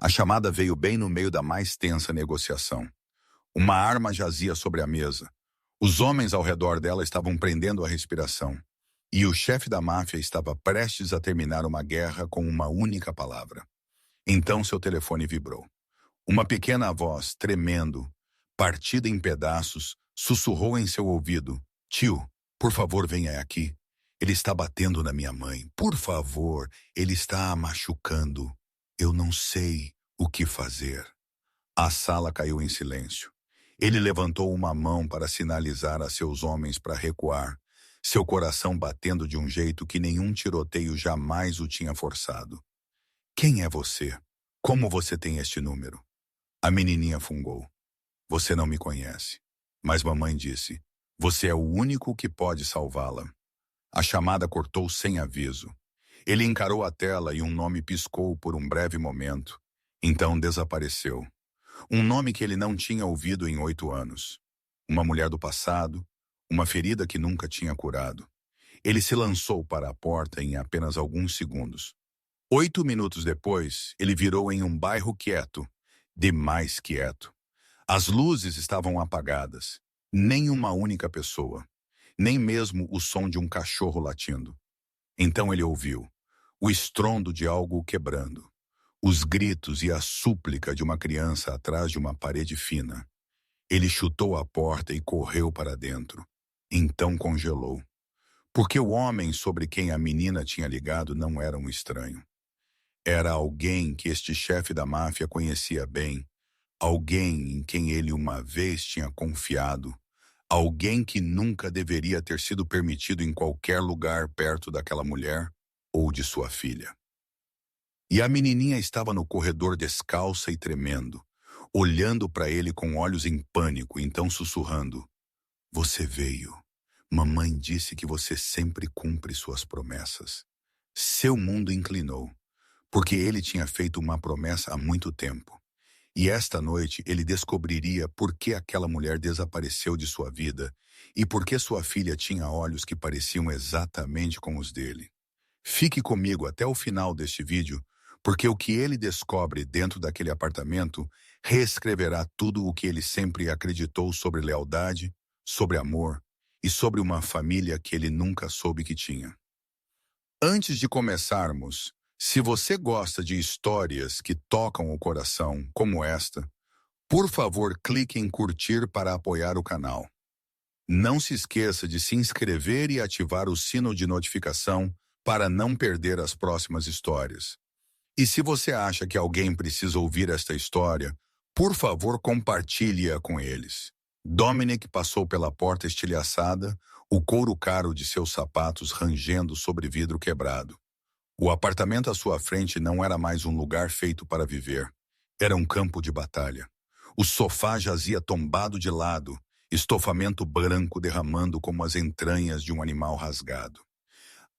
A chamada veio bem no meio da mais tensa negociação. Uma arma jazia sobre a mesa. Os homens ao redor dela estavam prendendo a respiração. E o chefe da máfia estava prestes a terminar uma guerra com uma única palavra. Então seu telefone vibrou. Uma pequena voz, tremendo, partida em pedaços, sussurrou em seu ouvido: "Tio, por favor, venha aqui. Ele está batendo na minha mãe. Por favor, ele está a machucando. Eu não sei o que fazer." A sala caiu em silêncio. Ele levantou uma mão para sinalizar a seus homens para recuar, seu coração batendo de um jeito que nenhum tiroteio jamais o tinha forçado. "Quem é você? Como você tem este número?" A menininha fungou. "Você não me conhece." Mas mamãe disse: "Você é o único que pode salvá-la." A chamada cortou sem aviso. Ele encarou a tela e um nome piscou por um breve momento. Então desapareceu. Um nome que ele não tinha ouvido em 8 anos. Uma mulher do passado, uma ferida que nunca tinha curado. Ele se lançou para a porta em apenas alguns segundos. 8 minutos depois, ele virou em um bairro quieto, demais quieto. As luzes estavam apagadas. Nem uma única pessoa. Nem mesmo o som de um cachorro latindo. Então ele ouviu o estrondo de algo quebrando. Os gritos e a súplica de uma criança atrás de uma parede fina. Ele chutou a porta e correu para dentro. Então congelou. Porque o homem sobre quem a menina tinha ligado não era um estranho. Era alguém que este chefe da máfia conhecia bem. Alguém em quem ele uma vez tinha confiado. Alguém que nunca deveria ter sido permitido em qualquer lugar perto daquela mulher ou de sua filha. E a menininha estava no corredor descalça e tremendo, olhando para ele com olhos em pânico, então sussurrando: "Você veio. Mamãe disse que você sempre cumpre suas promessas." Seu mundo inclinou, porque ele tinha feito uma promessa há muito tempo. E esta noite ele descobriria por que aquela mulher desapareceu de sua vida e por que sua filha tinha olhos que pareciam exatamente com os dele. Fique comigo até o final deste vídeo, porque o que ele descobre dentro daquele apartamento reescreverá tudo o que ele sempre acreditou sobre lealdade, sobre amor e sobre uma família que ele nunca soube que tinha. Antes de começarmos, se você gosta de histórias que tocam o coração, como esta, por favor clique em curtir para apoiar o canal. Não se esqueça de se inscrever e ativar o sino de notificação para não perder as próximas histórias. E se você acha que alguém precisa ouvir esta história, por favor compartilhe-a com eles. Dominic passou pela porta estilhaçada, o couro caro de seus sapatos rangendo sobre vidro quebrado. O apartamento à sua frente não era mais um lugar feito para viver. Era um campo de batalha. O sofá jazia tombado de lado, estofamento branco derramando como as entranhas de um animal rasgado.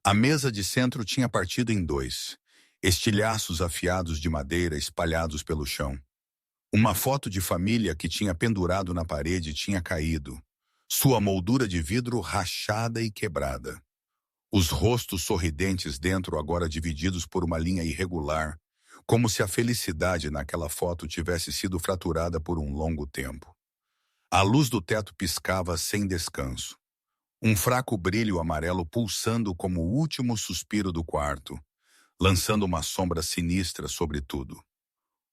A mesa de centro tinha partido em 2, estilhaços afiados de madeira espalhados pelo chão. Uma foto de família que tinha pendurado na parede tinha caído, sua moldura de vidro rachada e quebrada. Os rostos sorridentes dentro agora divididos por uma linha irregular, como se a felicidade naquela foto tivesse sido fraturada por um longo tempo. A luz do teto piscava sem descanso. Um fraco brilho amarelo pulsando como o último suspiro do quarto, lançando uma sombra sinistra sobre tudo.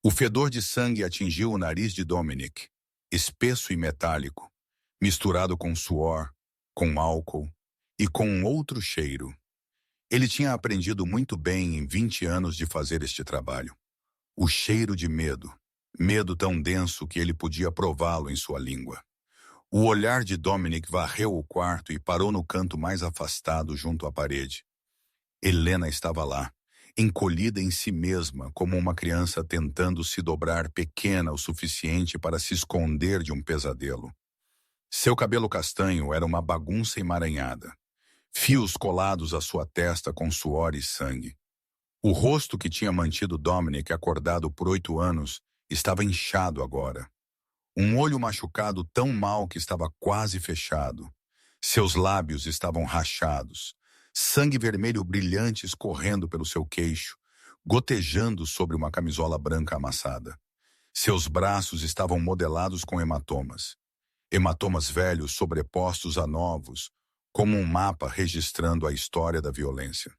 O fedor de sangue atingiu o nariz de Dominic, espesso e metálico, misturado com suor, com álcool e com um outro cheiro. Ele tinha aprendido muito bem em 20 anos de fazer este trabalho. O cheiro de medo, medo tão denso que ele podia prová-lo em sua língua. O olhar de Dominic varreu o quarto e parou no canto mais afastado junto à parede. Helena estava lá, encolhida em si mesma como uma criança tentando se dobrar pequena o suficiente para se esconder de um pesadelo. Seu cabelo castanho era uma bagunça emaranhada, fios colados à sua testa com suor e sangue. O rosto que tinha mantido Dominic acordado por 8 anos estava inchado agora. Um olho machucado tão mal que estava quase fechado. Seus lábios estavam rachados, sangue vermelho brilhante escorrendo pelo seu queixo, gotejando sobre uma camisola branca amassada. Seus braços estavam modelados com hematomas. Hematomas velhos sobrepostos a novos, como um mapa registrando a história da violência.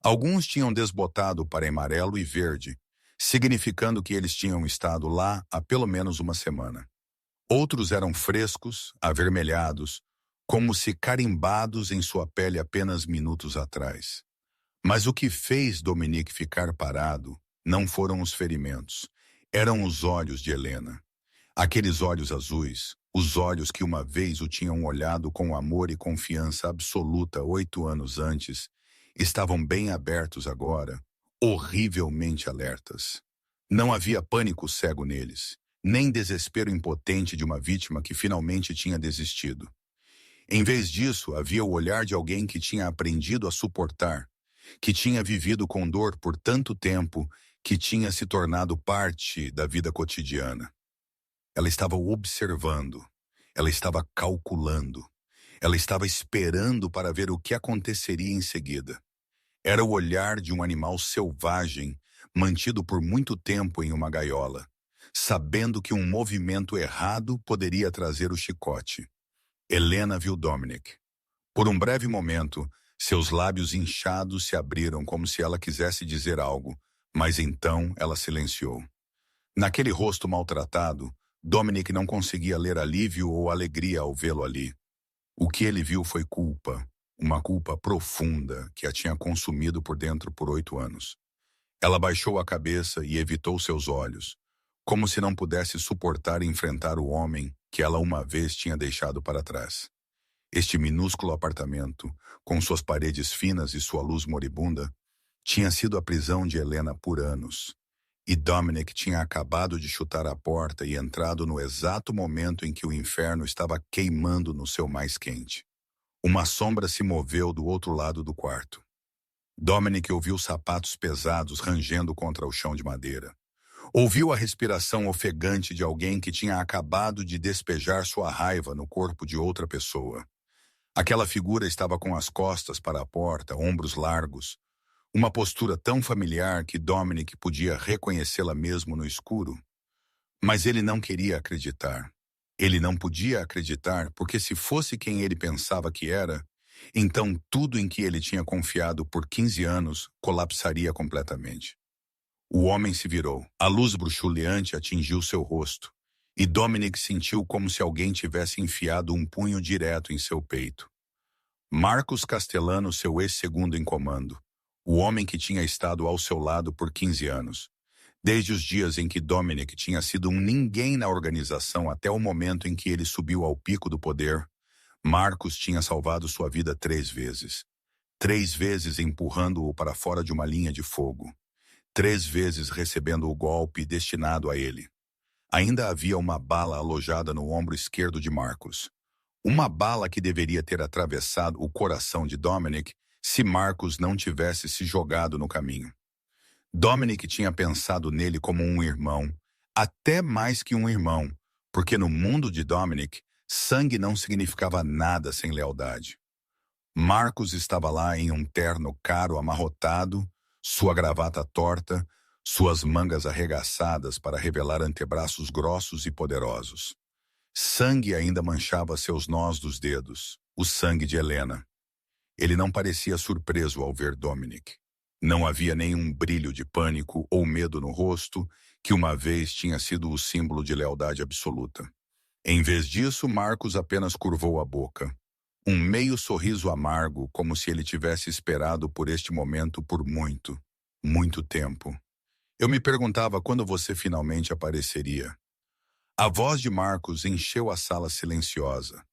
Alguns tinham desbotado para amarelo e verde, significando que eles tinham estado lá há pelo menos uma semana. Outros eram frescos, avermelhados, como se carimbados em sua pele apenas minutos atrás. Mas o que fez Dominique ficar parado não foram os ferimentos, eram os olhos de Helena. Aqueles olhos azuis, os olhos que uma vez o tinham olhado com amor e confiança absoluta 8 anos antes, estavam bem abertos agora, horrivelmente alertas. Não havia pânico cego neles, nem desespero impotente de uma vítima que finalmente tinha desistido. Em vez disso, havia o olhar de alguém que tinha aprendido a suportar, que tinha vivido com dor por tanto tempo, que tinha se tornado parte da vida cotidiana. Ela estava observando, ela estava calculando, ela estava esperando para ver o que aconteceria em seguida. Era o olhar de um animal selvagem, mantido por muito tempo em uma gaiola, sabendo que um movimento errado poderia trazer o chicote. Helena viu Dominique. Por um breve momento, seus lábios inchados se abriram como se ela quisesse dizer algo, mas então ela silenciou. Naquele rosto maltratado, Dominique não conseguia ler alívio ou alegria ao vê-lo ali. O que ele viu foi culpa, uma culpa profunda que a tinha consumido por dentro por 8 anos. Ela baixou a cabeça e evitou seus olhos, como se não pudesse suportar enfrentar o homem que ela uma vez tinha deixado para trás. Este minúsculo apartamento, com suas paredes finas e sua luz moribunda, tinha sido a prisão de Helena por anos. E Dominique tinha acabado de chutar a porta e entrado no exato momento em que o inferno estava queimando no seu mais quente. Uma sombra se moveu do outro lado do quarto. Dominique ouviu sapatos pesados rangendo contra o chão de madeira. Ouviu a respiração ofegante de alguém que tinha acabado de despejar sua raiva no corpo de outra pessoa. Aquela figura estava com as costas para a porta, ombros largos, uma postura tão familiar que Dominique podia reconhecê-la mesmo no escuro. Mas ele não queria acreditar. Ele não podia acreditar porque se fosse quem ele pensava que era, então tudo em que ele tinha confiado por 15 anos colapsaria completamente. O homem se virou. A luz bruxuleante atingiu seu rosto, e Dominique sentiu como se alguém tivesse enfiado um punho direto em seu peito. Marcos Castellano, seu ex-segundo em comando, o homem que tinha estado ao seu lado por 15 anos, desde os dias em que Dominique tinha sido um ninguém na organização até o momento em que ele subiu ao pico do poder, Marcos tinha salvado sua vida 3 vezes. 3 vezes empurrando-o para fora de uma linha de fogo. 3 vezes recebendo o golpe destinado a ele. Ainda havia uma bala alojada no ombro esquerdo de Marcos. Uma bala que deveria ter atravessado o coração de Dominique se Marcos não tivesse se jogado no caminho. Dominique tinha pensado nele como um irmão, até mais que um irmão, porque no mundo de Dominique, sangue não significava nada sem lealdade. Marcos estava lá em um terno caro amarrotado, sua gravata torta, suas mangas arregaçadas para revelar antebraços grossos e poderosos. Sangue ainda manchava seus nós dos dedos, o sangue de Helena. Ele não parecia surpreso ao ver Dominique. Não havia nenhum brilho de pânico ou medo no rosto, que uma vez tinha sido o símbolo de lealdade absoluta. Em vez disso, Marcos apenas curvou a boca. Um meio sorriso amargo, como se ele tivesse esperado por este momento por muito, muito tempo. Eu me perguntava quando você finalmente apareceria. A voz de Marcos encheu a sala silenciosa.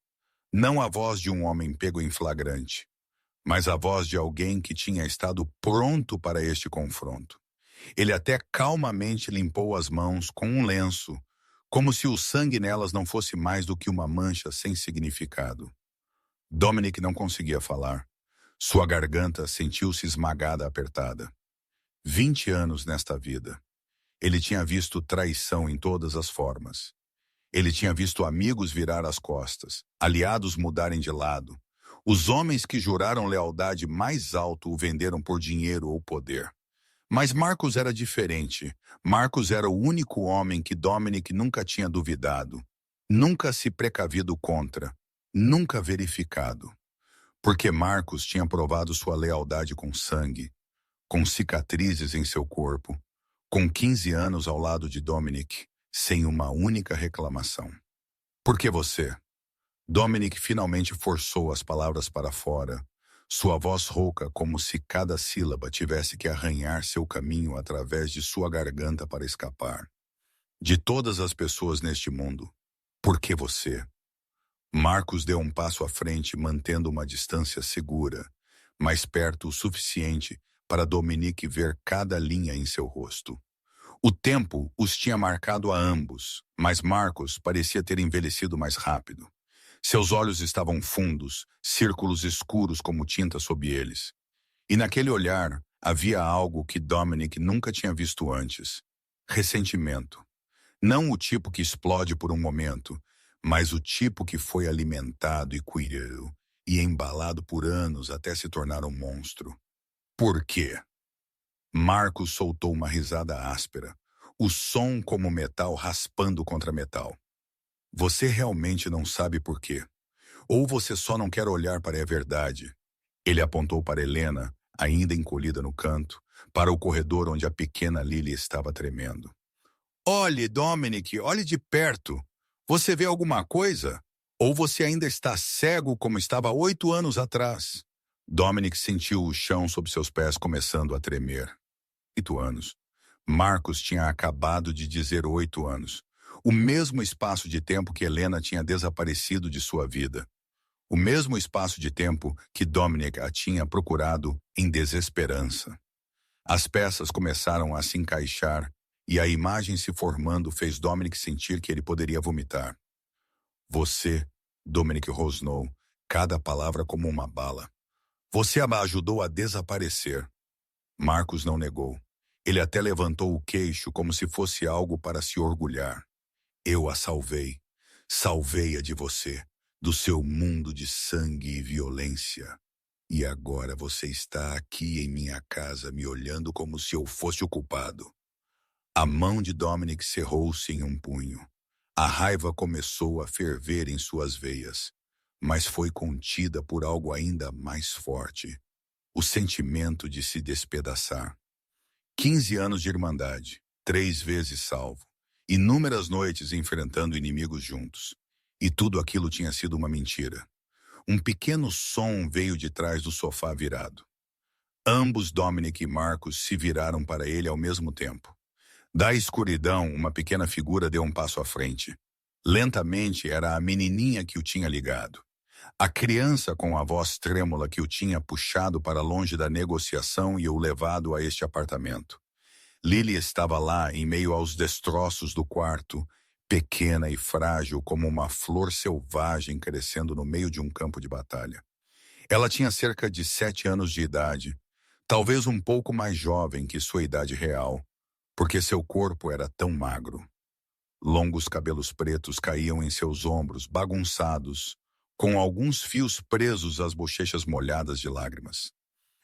Não a voz de um homem pego em flagrante, mas a voz de alguém que tinha estado pronto para este confronto. Ele até calmamente limpou as mãos com um lenço, como se o sangue nelas não fosse mais do que uma mancha sem significado. Dominique não conseguia falar. Sua garganta sentiu-se esmagada, apertada. 20 anos nesta vida. Ele tinha visto traição em todas as formas. Ele tinha visto amigos virar as costas, aliados mudarem de lado. Os homens que juraram lealdade mais alto o venderam por dinheiro ou poder. Mas Marcos era diferente. Marcos era o único homem que Dominic nunca tinha duvidado, nunca se precavido contra, nunca verificado. Porque Marcos tinha provado sua lealdade com sangue, com cicatrizes em seu corpo, com 15 anos ao lado de Dominic, sem uma única reclamação. Por que você? Dominic finalmente forçou as palavras para fora, sua voz rouca como se cada sílaba tivesse que arranhar seu caminho através de sua garganta para escapar. De todas as pessoas neste mundo, por que você? Marcos deu um passo à frente, mantendo uma distância segura, mais perto o suficiente para Dominic ver cada linha em seu rosto. O tempo os tinha marcado a ambos, mas Marcos parecia ter envelhecido mais rápido. Seus olhos estavam fundos, círculos escuros como tinta sob eles. E naquele olhar havia algo que Dominic nunca tinha visto antes: ressentimento. Não o tipo que explode por um momento, mas o tipo que foi alimentado e cuidado e embalado por anos até se tornar um monstro. Por quê? Marcos soltou uma risada áspera, o som como metal raspando contra metal. Você realmente não sabe por quê. Ou você só não quer olhar para a verdade. Ele apontou para Helena, ainda encolhida no canto, para o corredor onde a pequena Lily estava tremendo. Olhe, Dominic, olhe de perto. Você vê alguma coisa? Ou você ainda está cego como estava 8 anos atrás? Dominic sentiu o chão sob seus pés começando a tremer. 8 anos. Marcos tinha acabado de dizer 8 anos. O mesmo espaço de tempo que Helena tinha desaparecido de sua vida. O mesmo espaço de tempo que Dominic a tinha procurado em desesperança. As peças começaram a se encaixar e a imagem se formando fez Dominic sentir que ele poderia vomitar. Você, Dominic rosnou, cada palavra como uma bala. Você a ajudou a desaparecer. Marcos não negou. Ele até levantou o queixo como se fosse algo para se orgulhar. Eu a salvei. Salvei-a de você, do seu mundo de sangue e violência. E agora você está aqui em minha casa me olhando como se eu fosse o culpado. A mão de Dominic cerrou-se em um punho. A raiva começou a ferver em suas veias, mas foi contida por algo ainda mais forte. O sentimento de se despedaçar. 15 anos de irmandade, 3 vezes salvo, inúmeras noites enfrentando inimigos juntos. E tudo aquilo tinha sido uma mentira. Um pequeno som veio de trás do sofá virado. Ambos, Dominic e Marcos, se viraram para ele ao mesmo tempo. Da escuridão, uma pequena figura deu um passo à frente. Lentamente era a menininha que o tinha ligado. A criança com a voz trêmula que o tinha puxado para longe da negociação e o levado a este apartamento. Lily estava lá, em meio aos destroços do quarto, pequena e frágil como uma flor selvagem crescendo no meio de um campo de batalha. Ela tinha cerca de 7 anos de idade, talvez um pouco mais jovem que sua idade real, porque seu corpo era tão magro. Longos cabelos pretos caíam em seus ombros, bagunçados, com alguns fios presos às bochechas molhadas de lágrimas.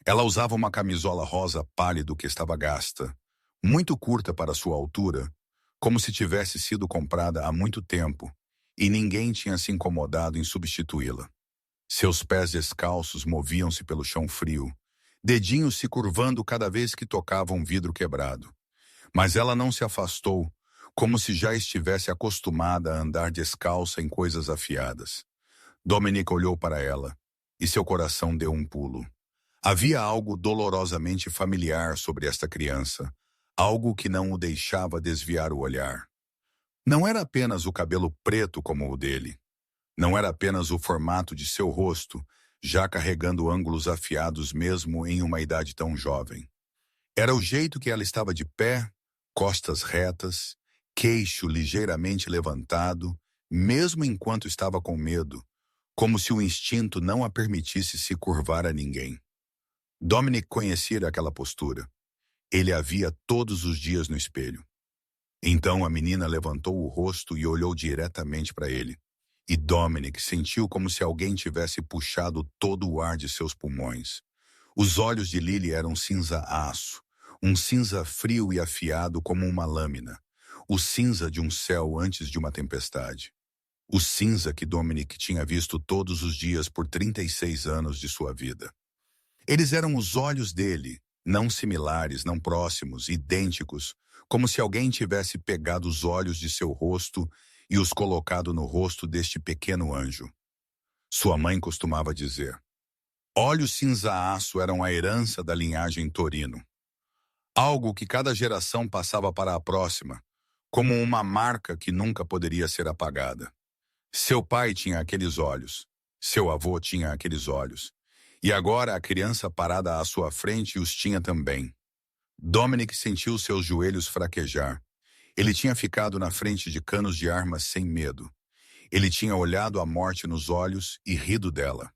Ela usava uma camisola rosa pálido que estava gasta, muito curta para sua altura, como se tivesse sido comprada há muito tempo, e ninguém tinha se incomodado em substituí-la. Seus pés descalços moviam-se pelo chão frio, dedinhos se curvando cada vez que tocavam um vidro quebrado. Mas ela não se afastou, como se já estivesse acostumada a andar descalça em coisas afiadas. Dominic olhou para ela, e seu coração deu um pulo. Havia algo dolorosamente familiar sobre esta criança, algo que não o deixava desviar o olhar. Não era apenas o cabelo preto como o dele. Não era apenas o formato de seu rosto, já carregando ângulos afiados mesmo em uma idade tão jovem. Era o jeito que ela estava de pé, costas retas, queixo ligeiramente levantado, mesmo enquanto estava com medo, como se o instinto não a permitisse se curvar a ninguém. Dominic conhecia aquela postura. Ele a via todos os dias no espelho. Então a menina levantou o rosto e olhou diretamente para ele. E Dominic sentiu como se alguém tivesse puxado todo o ar de seus pulmões. Os olhos de Lily eram cinza aço, Um cinza frio e afiado como uma lâmina. O cinza de um céu antes de uma tempestade. O cinza que Dominic tinha visto todos os dias por 36 anos de sua vida. Eles eram os olhos dele, não similares, não próximos, idênticos, como se alguém tivesse pegado os olhos de seu rosto e os colocado no rosto deste pequeno anjo. Sua mãe costumava dizer: olhos cinza-aço eram a herança da linhagem Torino. Algo que cada geração passava para a próxima, como uma marca que nunca poderia ser apagada. Seu pai tinha aqueles olhos, seu avô tinha aqueles olhos, e agora a criança parada à sua frente os tinha também. Dominic sentiu seus joelhos fraquejar. Ele tinha ficado na frente de canos de armas sem medo. Ele tinha olhado a morte nos olhos e rido dela.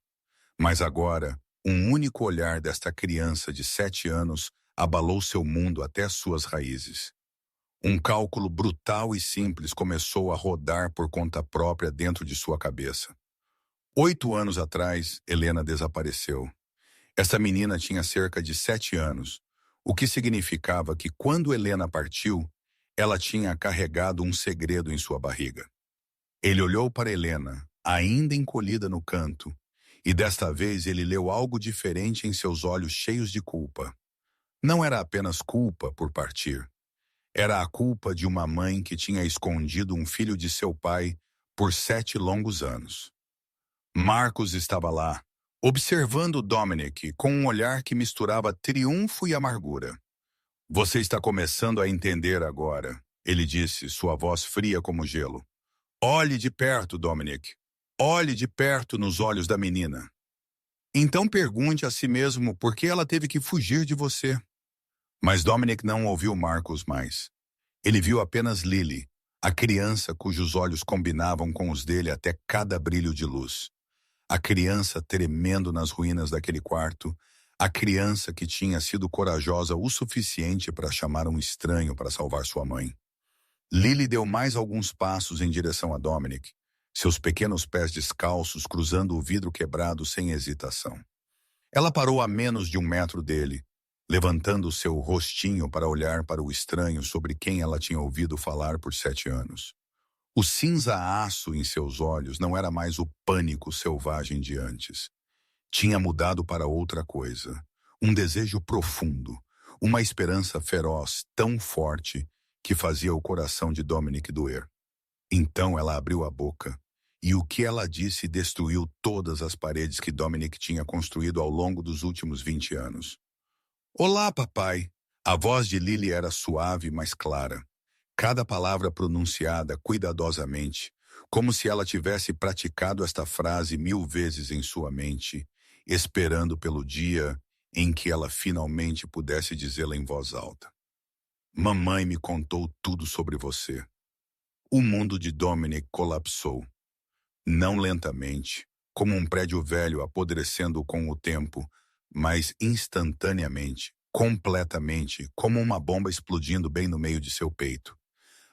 Mas agora, um único olhar desta criança de 7 anos abalou seu mundo até suas raízes. Um cálculo brutal e simples começou a rodar por conta própria dentro de sua cabeça. 8 anos atrás, Helena desapareceu. Essa menina tinha cerca de 7 anos, o que significava que quando Helena partiu, ela tinha carregado um segredo em sua barriga. Ele olhou para Helena, ainda encolhida no canto, e desta vez ele leu algo diferente em seus olhos cheios de culpa. Não era apenas culpa por partir. Era a culpa de uma mãe que tinha escondido um filho de seu pai por 7 longos anos. Marcos estava lá, observando Dominic com um olhar que misturava triunfo e amargura. Você está começando a entender agora, ele disse, sua voz fria como gelo. Olhe de perto, Dominic. Olhe de perto nos olhos da menina. Então pergunte a si mesmo por que ela teve que fugir de você. Mas Dominic não ouviu Marcos mais. Ele viu apenas Lily, a criança cujos olhos combinavam com os dele até cada brilho de luz. A criança tremendo nas ruínas daquele quarto, a criança que tinha sido corajosa o suficiente para chamar um estranho para salvar sua mãe. Lily deu mais alguns passos em direção a Dominic, seus pequenos pés descalços cruzando o vidro quebrado sem hesitação. Ela parou a menos de 1 metro dele, levantando seu rostinho para olhar para o estranho sobre quem ela tinha ouvido falar por 7 anos. O cinza-aço em seus olhos não era mais o pânico selvagem de antes. Tinha mudado para outra coisa, um desejo profundo, uma esperança feroz tão forte que fazia o coração de Dominic doer. Então ela abriu a boca, e o que ela disse destruiu todas as paredes que Dominic tinha construído ao longo dos últimos 20 anos. Olá, papai. A voz de Lily era suave, mas clara. Cada palavra pronunciada cuidadosamente, como se ela tivesse praticado esta frase 1000 vezes em sua mente, esperando pelo dia em que ela finalmente pudesse dizê-la em voz alta. Mamãe me contou tudo sobre você. O mundo de Dominic colapsou. Não lentamente, como um prédio velho apodrecendo com o tempo, mas instantaneamente, completamente, como uma bomba explodindo bem no meio de seu peito.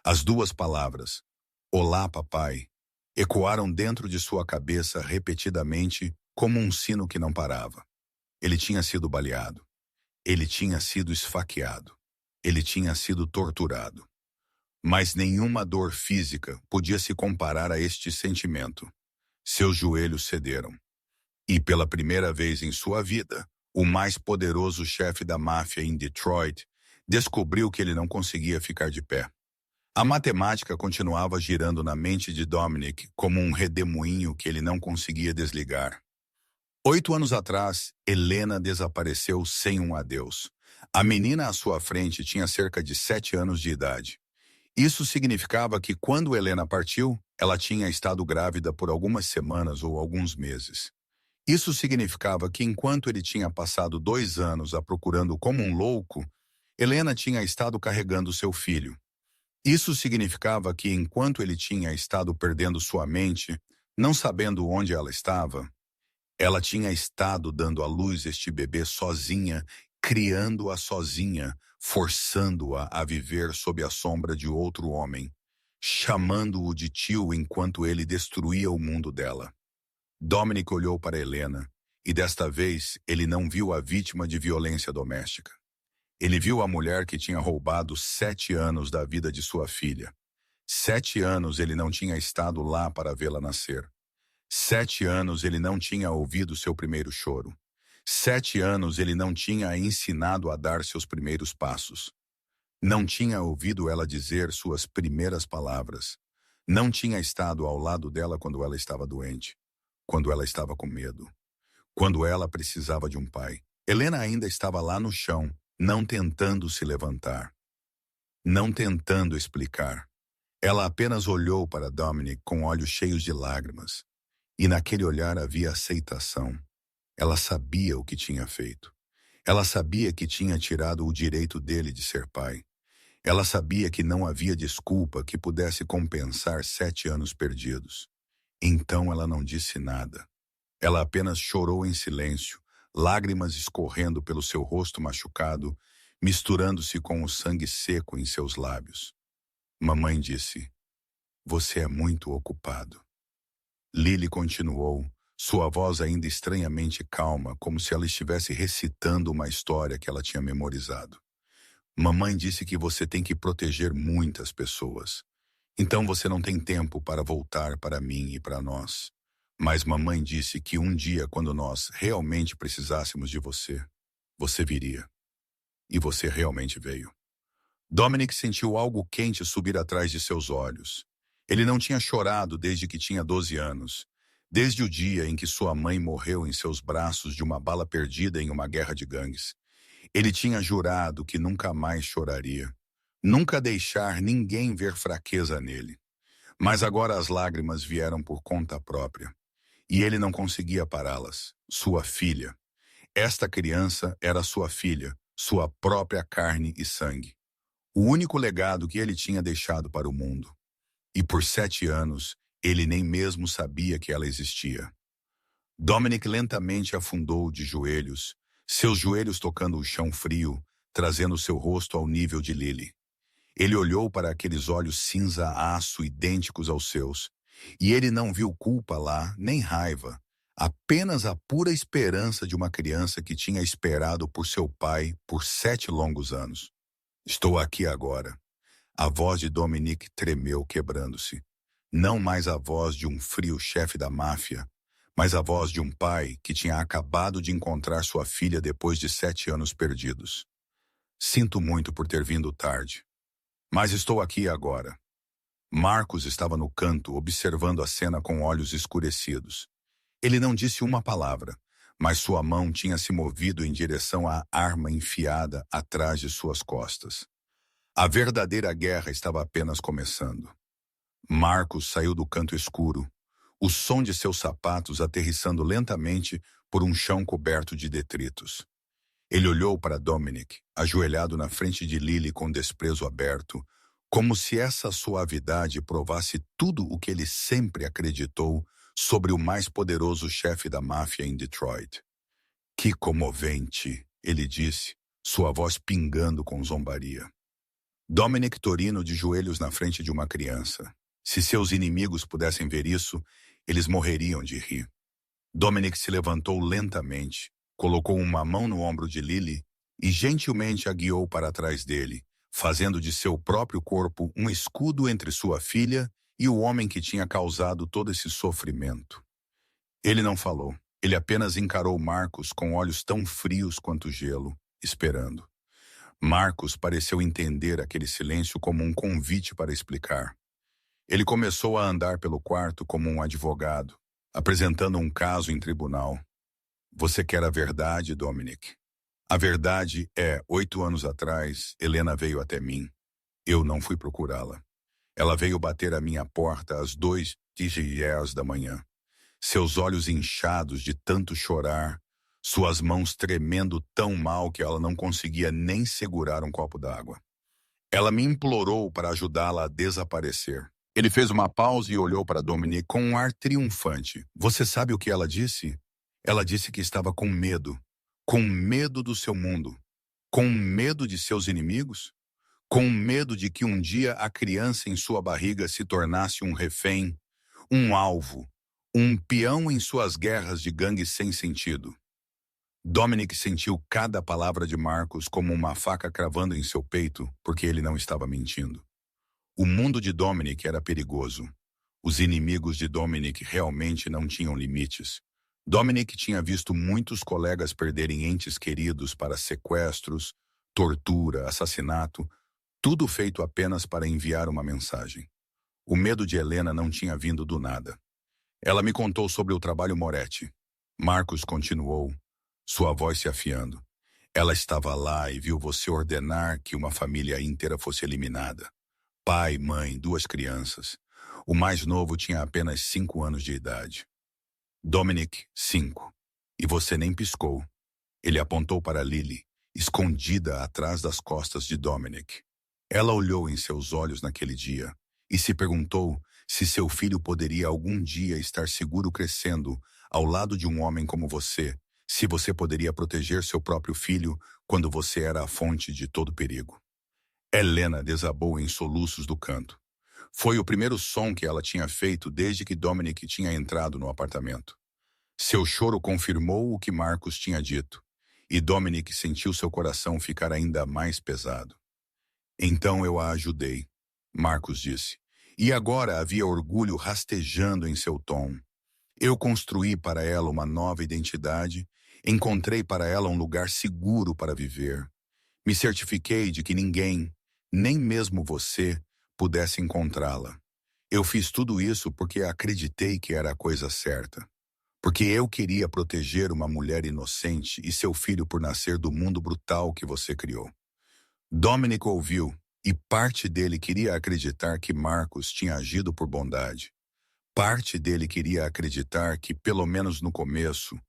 As 2 palavras, olá, papai, ecoaram dentro de sua cabeça repetidamente como um sino que não parava. Ele tinha sido baleado. Ele tinha sido esfaqueado. Ele tinha sido torturado. Mas nenhuma dor física podia se comparar a este sentimento. Seus joelhos cederam. E pela primeira vez em sua vida, o mais poderoso chefe da máfia em Detroit descobriu que ele não conseguia ficar de pé. A matemática continuava girando na mente de Dominic como um redemoinho que ele não conseguia desligar. 8 anos atrás, Helena desapareceu sem um adeus. A menina à sua frente tinha cerca de 7 anos de idade. Isso significava que quando Helena partiu, ela tinha estado grávida por algumas semanas ou alguns meses. Isso significava que enquanto ele tinha passado 2 anos a procurando como um louco, Helena tinha estado carregando seu filho. Isso significava que enquanto ele tinha estado perdendo sua mente, não sabendo onde ela tinha estado dando à luz este bebê sozinha, criando-a sozinha, forçando-a a viver sob a sombra de outro homem, chamando-o de tio enquanto ele destruía o mundo dela. Dominic olhou para Helena, e desta vez ele não viu a vítima de violência doméstica. Ele viu a mulher que tinha roubado 7 anos da vida de sua filha. 7 anos ele não tinha estado lá para vê-la nascer. 7 anos ele não tinha ouvido seu primeiro choro. 7 anos ele não tinha a ensinado a dar seus primeiros passos. Não tinha ouvido ela dizer suas primeiras palavras. Não tinha estado ao lado dela quando ela estava doente, quando ela estava com medo, quando ela precisava de um pai. Helena ainda estava lá no chão, não tentando se levantar, não tentando explicar. Ela apenas olhou para Dominic com olhos cheios de lágrimas. E naquele olhar havia aceitação. Ela sabia o que tinha feito. Ela sabia que tinha tirado o direito dele de ser pai. Ela sabia que não havia desculpa que pudesse compensar 7 anos perdidos. Então ela não disse nada. Ela apenas chorou em silêncio, lágrimas escorrendo pelo seu rosto machucado, misturando-se com o sangue seco em seus lábios. Mamãe disse: "Você é muito ocupado." Lily continuou, sua voz ainda estranhamente calma, como se ela estivesse recitando uma história que ela tinha memorizado. "Mamãe disse que você tem que proteger muitas pessoas. Então você não tem tempo para voltar para mim e para nós. Mas mamãe disse que um dia, quando nós realmente precisássemos de você, você viria. E você realmente veio." Dominic sentiu algo quente subir atrás de seus olhos. Ele não tinha chorado desde que tinha 12 anos, desde o dia em que sua mãe morreu em seus braços de uma bala perdida em uma guerra de gangues. Ele tinha jurado que nunca mais choraria, nunca deixar ninguém ver fraqueza nele. Mas agora as lágrimas vieram por conta própria, e ele não conseguia pará-las. Sua filha. Esta criança era sua filha, sua própria carne e sangue. O único legado que ele tinha deixado para o mundo. E por 7 anos, ele nem mesmo sabia que ela existia. Dominic lentamente afundou de joelhos, seus joelhos tocando o chão frio, trazendo seu rosto ao nível de Lily. Ele olhou para aqueles olhos cinza-aço idênticos aos seus, e ele não viu culpa lá, nem raiva, apenas a pura esperança de uma criança que tinha esperado por seu pai por 7 longos anos. "Estou aqui agora." A voz de Dominic tremeu, quebrando-se. Não mais a voz de um frio chefe da máfia, mas a voz de um pai que tinha acabado de encontrar sua filha depois de 7 anos perdidos. "Sinto muito por ter vindo tarde, mas estou aqui agora." Marcos estava no canto, observando a cena com olhos escurecidos. Ele não disse uma palavra, mas sua mão tinha se movido em direção à arma enfiada atrás de suas costas. A verdadeira guerra estava apenas começando. Marcos saiu do canto escuro, o som de seus sapatos aterrissando lentamente por um chão coberto de detritos. Ele olhou para Dominic, ajoelhado na frente de Lily com desprezo aberto, como se essa suavidade provasse tudo o que ele sempre acreditou sobre o mais poderoso chefe da máfia em Detroit. "Que comovente," ele disse, sua voz pingando com zombaria. Dominic Torino de joelhos na frente de uma criança. Se seus inimigos pudessem ver isso, eles morreriam de rir. Dominic se levantou lentamente, colocou uma mão no ombro de Lily e gentilmente a guiou para trás dele, fazendo de seu próprio corpo um escudo entre sua filha e o homem que tinha causado todo esse sofrimento. Ele não falou. Ele apenas encarou Marcos com olhos tão frios quanto gelo, esperando. Marcos pareceu entender aquele silêncio como um convite para explicar. Ele começou a andar pelo quarto como um advogado, apresentando um caso em tribunal. "Você quer a verdade, Dominic? A verdade é, 8 anos atrás, Helena veio até mim. Eu não fui procurá-la. Ela veio bater à minha porta às 2h da manhã. Seus olhos inchados de tanto chorar, suas mãos tremendo tão mal que ela não conseguia nem segurar um copo d'água. Ela me implorou para ajudá-la a desaparecer." Ele fez uma pausa e olhou para Dominic com um ar triunfante. "Você sabe o que ela disse? Ela disse que estava com medo do seu mundo, com medo de seus inimigos, com medo de que um dia a criança em sua barriga se tornasse um refém, um alvo, um peão em suas guerras de gangue sem sentido." Dominic sentiu cada palavra de Marcos como uma faca cravando em seu peito, porque ele não estava mentindo. O mundo de Dominic era perigoso. Os inimigos de Dominic realmente não tinham limites. Dominic tinha visto muitos colegas perderem entes queridos para sequestros, tortura, assassinato, tudo feito apenas para enviar uma mensagem. O medo de Helena não tinha vindo do nada. Ela me contou sobre o trabalho Moretti. Marcos continuou, sua voz se afiando. Ela estava lá e viu você ordenar que uma família inteira fosse eliminada. Pai, mãe, 2 crianças. O mais novo tinha apenas 5 anos de idade. Dominic, 5. E você nem piscou. Ele apontou para Lily, escondida atrás das costas de Dominic. Ela olhou em seus olhos naquele dia e se perguntou se seu filho poderia algum dia estar seguro crescendo ao lado de um homem como você, se você poderia proteger seu próprio filho quando você era a fonte de todo perigo. Helena desabou em soluços do canto. Foi o primeiro som que ela tinha feito desde que Dominic tinha entrado no apartamento. Seu choro confirmou o que Marcos tinha dito, e Dominic sentiu seu coração ficar ainda mais pesado. Então eu a ajudei, Marcos disse, e agora havia orgulho rastejando em seu tom. Eu construí para ela uma nova identidade, encontrei para ela um lugar seguro para viver. Me certifiquei de que ninguém, nem mesmo você, pudesse encontrá-la. Eu fiz tudo isso porque acreditei que era a coisa certa. Porque eu queria proteger uma mulher inocente e seu filho por nascer do mundo brutal que você criou. Dominic ouviu, e parte dele queria acreditar que Marcos tinha agido por bondade. Parte dele queria acreditar que, pelo menos no começo,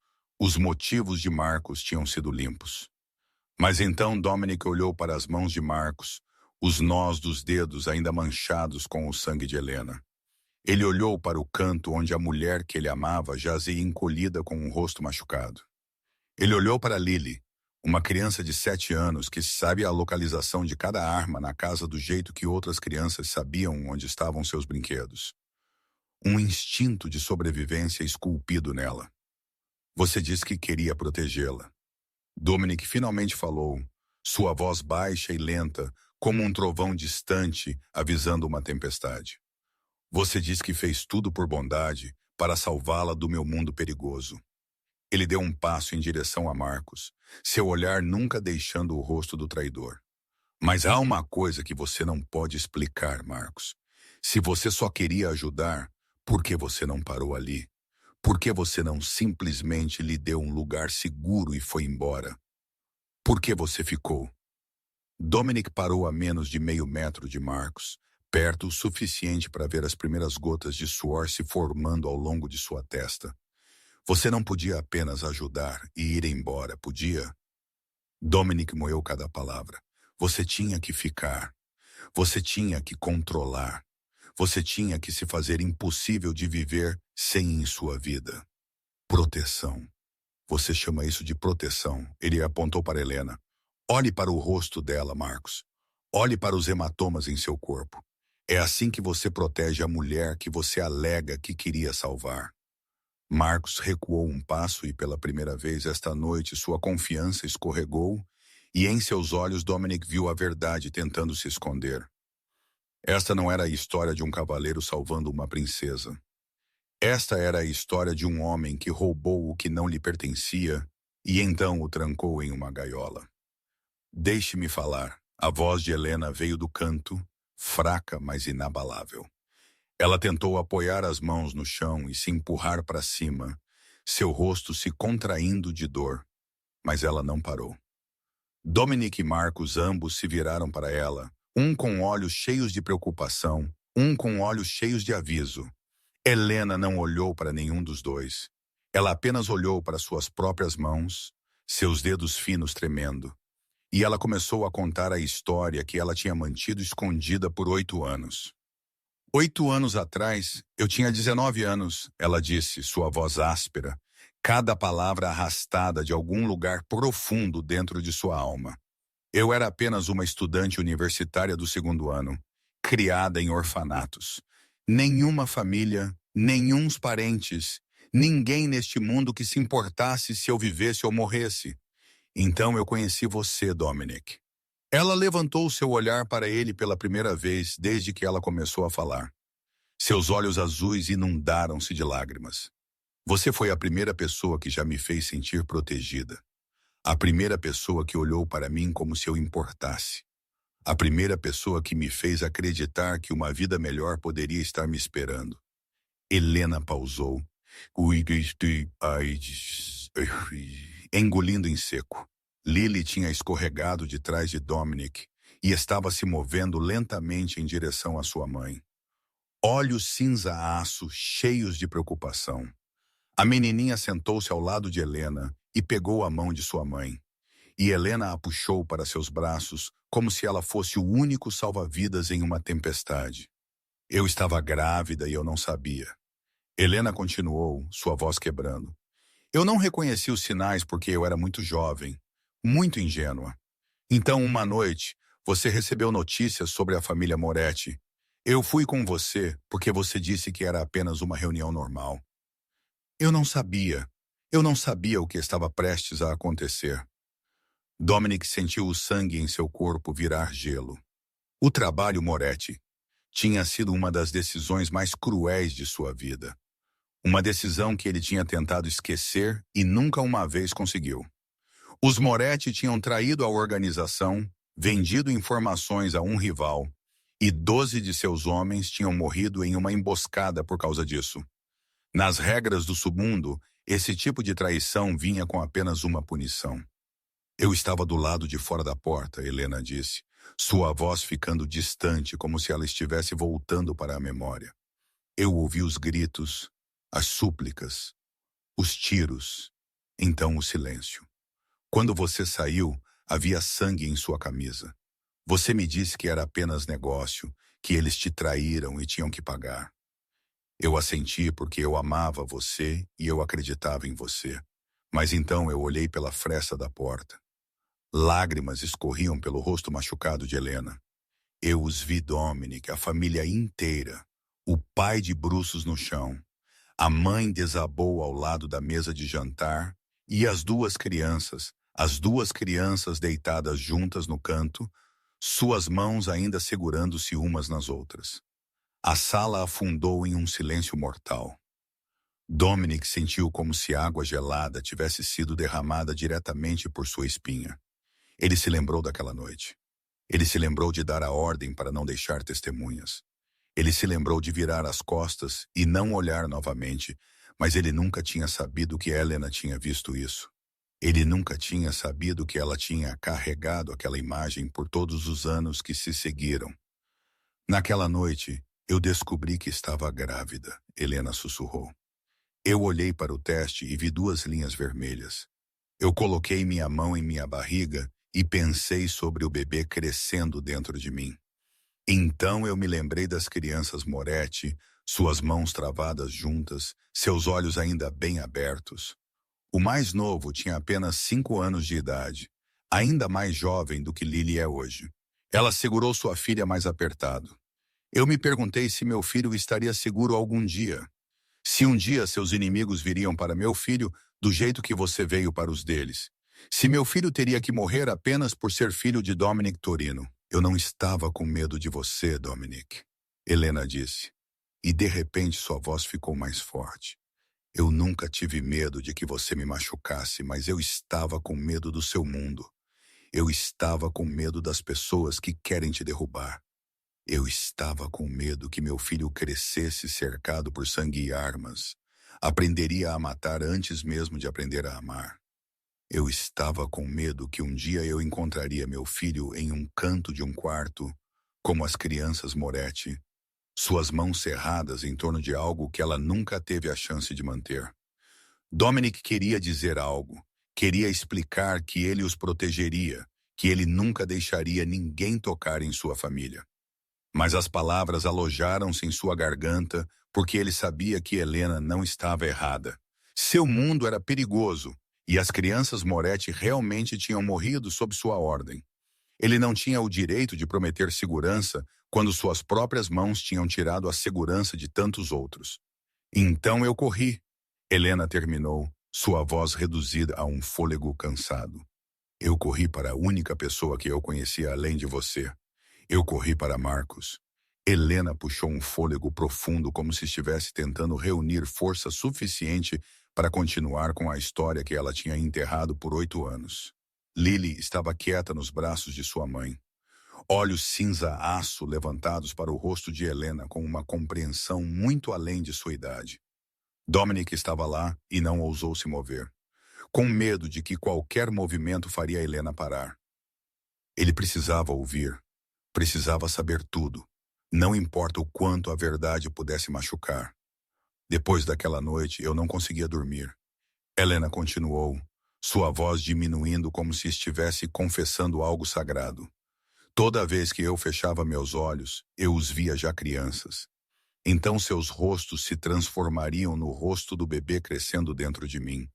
os motivos de Marcos tinham sido limpos. Mas então Dominic olhou para as mãos de Marcos, os nós dos dedos ainda manchados com o sangue de Helena. Ele olhou para o canto onde a mulher que ele amava jazia encolhida com um rosto machucado. Ele olhou para Lily, uma criança de 7 anos que sabe a localização de cada arma na casa do jeito que outras crianças sabiam onde estavam seus brinquedos. Um instinto de sobrevivência esculpido nela. Você disse que queria protegê-la. Dominic finalmente falou, sua voz baixa e lenta, como um trovão distante avisando uma tempestade. Você disse que fez tudo por bondade para salvá-la do meu mundo perigoso. Ele deu um passo em direção a Marcos, seu olhar nunca deixando o rosto do traidor. Mas há uma coisa que você não pode explicar, Marcos. Se você só queria ajudar, por que você não parou ali? Por que você não simplesmente lhe deu um lugar seguro e foi embora? Por que você ficou? Dominic parou a menos de meio metro de Marcos, perto o suficiente para ver as primeiras gotas de suor se formando ao longo de sua testa. Você não podia apenas ajudar e ir embora, podia? Dominic moeu cada palavra. Você tinha que ficar. Você tinha que controlar. Você tinha que se fazer impossível de viver sem em sua vida. Proteção. Você chama isso de proteção. Ele apontou para Helena. Olhe para o rosto dela, Marcos. Olhe para os hematomas em seu corpo. É assim que você protege a mulher que você alega que queria salvar. Marcos recuou um passo e pela primeira vez esta noite sua confiança escorregou e em seus olhos Dominic viu a verdade tentando se esconder. Esta não era a história de um cavaleiro salvando uma princesa. Esta era a história de um homem que roubou o que não lhe pertencia e então o trancou em uma gaiola. Deixe-me falar. A voz de Helena veio do canto, fraca, mas inabalável. Ela tentou apoiar as mãos no chão e se empurrar para cima, seu rosto se contraindo de dor, mas ela não parou. Dominic e Marcos ambos se viraram para ela, um com olhos cheios de preocupação, um com olhos cheios de aviso. Helena não olhou para nenhum dos dois. Ela apenas olhou para suas próprias mãos, seus dedos finos tremendo. E ela começou a contar a história que ela tinha mantido escondida por 8 anos. 8 anos atrás, eu tinha 19 anos, ela disse, sua voz áspera, cada palavra arrastada de algum lugar profundo dentro de sua alma. Eu era apenas uma estudante universitária do 2º ano, criada em orfanatos. Nenhuma família, nenhuns parentes, Ninguém neste mundo que se importasse se eu vivesse ou morresse. Então eu conheci você, Dominic. Ela levantou seu olhar para ele pela primeira vez desde que ela começou a falar. Seus olhos azuis inundaram-se de lágrimas. Você foi a primeira pessoa que já me fez sentir protegida. A primeira pessoa que olhou para mim como se eu importasse. A primeira pessoa que me fez acreditar que uma vida melhor poderia estar me esperando. Helena pausou, engolindo em seco. Lily tinha escorregado de trás de Dominic e estava se movendo lentamente em direção à sua mãe. Olhos cinza-aço, cheios de preocupação. A menininha sentou-se ao lado de Helena e pegou a mão de sua mãe. E Helena a puxou para seus braços como se ela fosse o único salva-vidas em uma tempestade. Eu estava grávida e eu não sabia. Helena continuou, sua voz quebrando. Eu não reconheci os sinais porque eu era muito jovem, muito ingênua. Então, uma noite, você recebeu notícias sobre a família Moretti. Eu fui com você porque você disse que era apenas uma reunião normal. Eu não sabia. Eu não sabia o que estava prestes a acontecer. Dominic sentiu o sangue em seu corpo virar gelo. O trabalho Moretti tinha sido uma das decisões mais cruéis de sua vida. Uma decisão que ele tinha tentado esquecer e nunca uma vez conseguiu. Os Moretti tinham traído a organização, vendido informações a um rival, e 12 de seus homens tinham morrido em uma emboscada por causa disso. Nas regras do submundo, esse tipo de traição vinha com apenas uma punição. Eu estava do lado de fora da porta, Helena disse, sua voz ficando distante como se ela estivesse voltando para a memória. Eu ouvi os gritos, as súplicas, os tiros, então o silêncio. Quando você saiu, havia sangue em sua camisa. Você me disse que era apenas negócio, que eles te traíram e tinham que pagar. Eu assenti porque eu amava você e eu acreditava em você. Mas então eu olhei pela fresta da porta. Lágrimas escorriam pelo rosto machucado de Helena. Eu os vi, Dominic, a família inteira, o pai de bruços no chão. A mãe desabou ao lado da mesa de jantar e as duas crianças deitadas juntas no canto, suas mãos ainda segurando-se umas nas outras. A sala afundou em um silêncio mortal. Dominic sentiu como se água gelada tivesse sido derramada diretamente por sua espinha. Ele se lembrou daquela noite. Ele se lembrou de dar a ordem para não deixar testemunhas. Ele se lembrou de virar as costas e não olhar novamente, mas ele nunca tinha sabido que Helena tinha visto isso. Ele nunca tinha sabido que ela tinha carregado aquela imagem por todos os anos que se seguiram. Naquela noite, eu descobri que estava grávida, Helena sussurrou. Eu olhei para o teste e vi 2 linhas vermelhas. Eu coloquei minha mão em minha barriga e pensei sobre o bebê crescendo dentro de mim. Então eu me lembrei das crianças Moretti, suas mãos travadas juntas, seus olhos ainda bem abertos. O mais novo tinha apenas 5 anos de idade, ainda mais jovem do que Lily é hoje. Ela segurou sua filha mais apertado. Eu me perguntei se meu filho estaria seguro algum dia. Se um dia seus inimigos viriam para meu filho do jeito que você veio para os deles. Se meu filho teria que morrer apenas por ser filho de Dominic Torino. Eu não estava com medo de você, Dominic, Helena disse. E de repente sua voz ficou mais forte. Eu nunca tive medo de que você me machucasse, mas eu estava com medo do seu mundo. Eu estava com medo das pessoas que querem te derrubar. Eu estava com medo que meu filho crescesse cercado por sangue e armas. Aprenderia a matar antes mesmo de aprender a amar. Eu estava com medo que um dia eu encontraria meu filho em um canto de um quarto, como as crianças Moretti, suas mãos cerradas em torno de algo que ela nunca teve a chance de manter. Dominic queria dizer algo, queria explicar que ele os protegeria, que ele nunca deixaria ninguém tocar em sua família. Mas as palavras alojaram-se em sua garganta porque ele sabia que Helena não estava errada. Seu mundo era perigoso e as crianças Moretti realmente tinham morrido sob sua ordem. Ele não tinha o direito de prometer segurança quando suas próprias mãos tinham tirado a segurança de tantos outros. Então eu corri. Helena terminou, sua voz reduzida a um fôlego cansado. Eu corri para a única pessoa que eu conhecia além de você. Eu corri para Marcos. Helena puxou um fôlego profundo como se estivesse tentando reunir força suficiente para continuar com a história que ela tinha enterrado por 8 anos. Lily estava quieta nos braços de sua mãe. Olhos cinza-aço levantados para o rosto de Helena com uma compreensão muito além de sua idade. Dominic estava lá e não ousou se mover, com medo de que qualquer movimento faria Helena parar. Ele precisava ouvir, precisava saber tudo, não importa o quanto a verdade pudesse machucar. Depois daquela noite, eu não conseguia dormir. Helena continuou, sua voz diminuindo como se estivesse confessando algo sagrado. Toda vez que eu fechava meus olhos, eu os via já crianças. Então seus rostos se transformariam no rosto do bebê crescendo dentro de mim.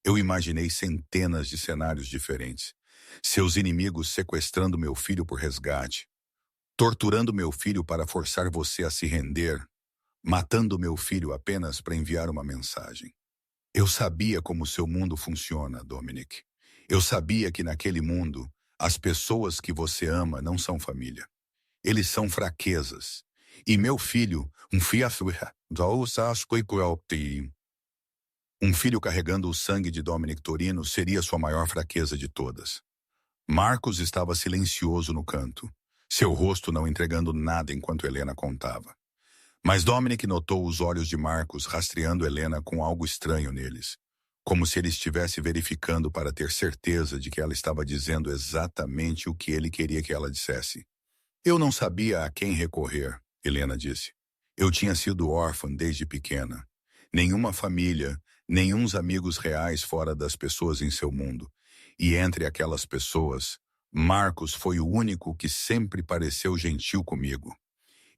Eu imaginei centenas de cenários diferentes. Seus inimigos sequestrando meu filho por resgate, torturando meu filho para forçar você a se render, matando meu filho apenas para enviar uma mensagem. Eu sabia como seu mundo funciona, Dominic. Eu sabia que naquele mundo, as pessoas que você ama não são família. Eles são fraquezas. E meu filho, um filho carregando o sangue de Dominic Torino seria sua maior fraqueza de todas. Marcos estava silencioso no canto, seu rosto não entregando nada enquanto Helena contava. Mas Dominic notou os olhos de Marcos rastreando Helena com algo estranho neles, como se ele estivesse verificando para ter certeza de que ela estava dizendo exatamente o que ele queria que ela dissesse. Eu não sabia a quem recorrer, Helena disse. Eu tinha sido órfã desde pequena. Nenhuma família, nenhuns amigos reais fora das pessoas em seu mundo. E entre aquelas pessoas, Marcos foi o único que sempre pareceu gentil comigo.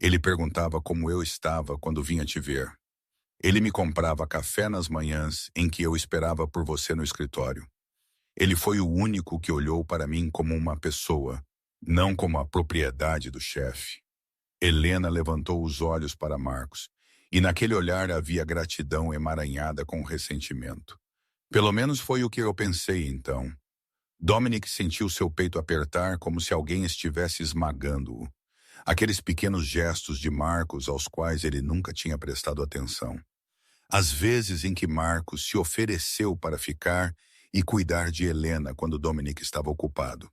Ele perguntava como eu estava quando vinha te ver. Ele me comprava café nas manhãs em que eu esperava por você no escritório. Ele foi o único que olhou para mim como uma pessoa, não como a propriedade do chefe. Helena levantou os olhos para Marcos, e naquele olhar havia gratidão emaranhada com ressentimento. Pelo menos foi o que eu pensei então. Dominic sentiu seu peito apertar como se alguém estivesse esmagando-o. Aqueles pequenos gestos de Marcos aos quais ele nunca tinha prestado atenção. As vezes em que Marcos se ofereceu para ficar e cuidar de Helena quando Dominic estava ocupado.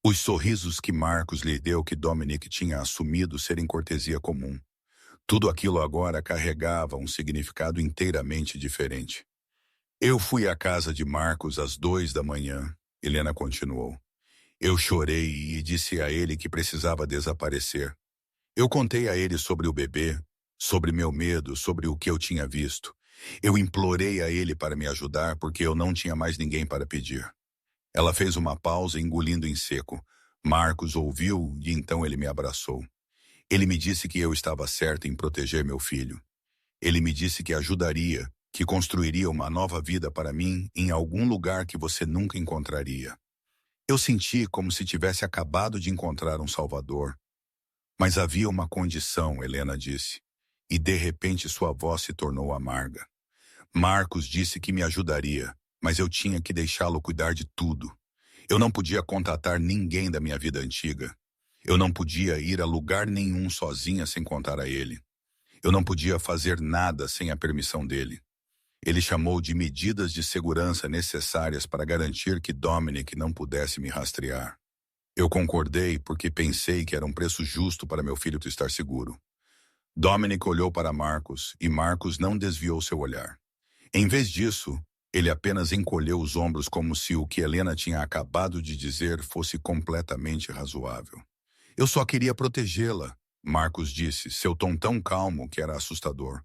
Os sorrisos que Marcos lhe deu que Dominic tinha assumido serem cortesia comum. Tudo aquilo agora carregava um significado inteiramente diferente. Eu fui à casa de Marcos às 2 da manhã, Helena continuou. Eu chorei e disse a ele que precisava desaparecer. Eu contei a ele sobre o bebê, sobre meu medo, sobre o que eu tinha visto. Eu implorei a ele para me ajudar porque eu não tinha mais ninguém para pedir. Ela fez uma pausa, engolindo em seco. Marcos ouviu e então ele me abraçou. Ele me disse que eu estava certo em proteger meu filho. Ele me disse que ajudaria, que construiria uma nova vida para mim em algum lugar que você nunca encontraria. Eu senti como se tivesse acabado de encontrar um salvador. Mas havia uma condição, Helena disse, e de repente sua voz se tornou amarga. Marcos disse que me ajudaria, mas eu tinha que deixá-lo cuidar de tudo. Eu não podia contatar ninguém da minha vida antiga. Eu não podia ir a lugar nenhum sozinha sem contar a ele. Eu não podia fazer nada sem a permissão dele. Ele chamou de medidas de segurança necessárias para garantir que Dominic não pudesse me rastrear. Eu concordei porque pensei que era um preço justo para meu filho estar seguro. Dominic olhou para Marcos e Marcos não desviou seu olhar. Em vez disso, ele apenas encolheu os ombros como se o que Helena tinha acabado de dizer fosse completamente razoável. Eu só queria protegê-la, Marcos disse, seu tom tão calmo que era assustador.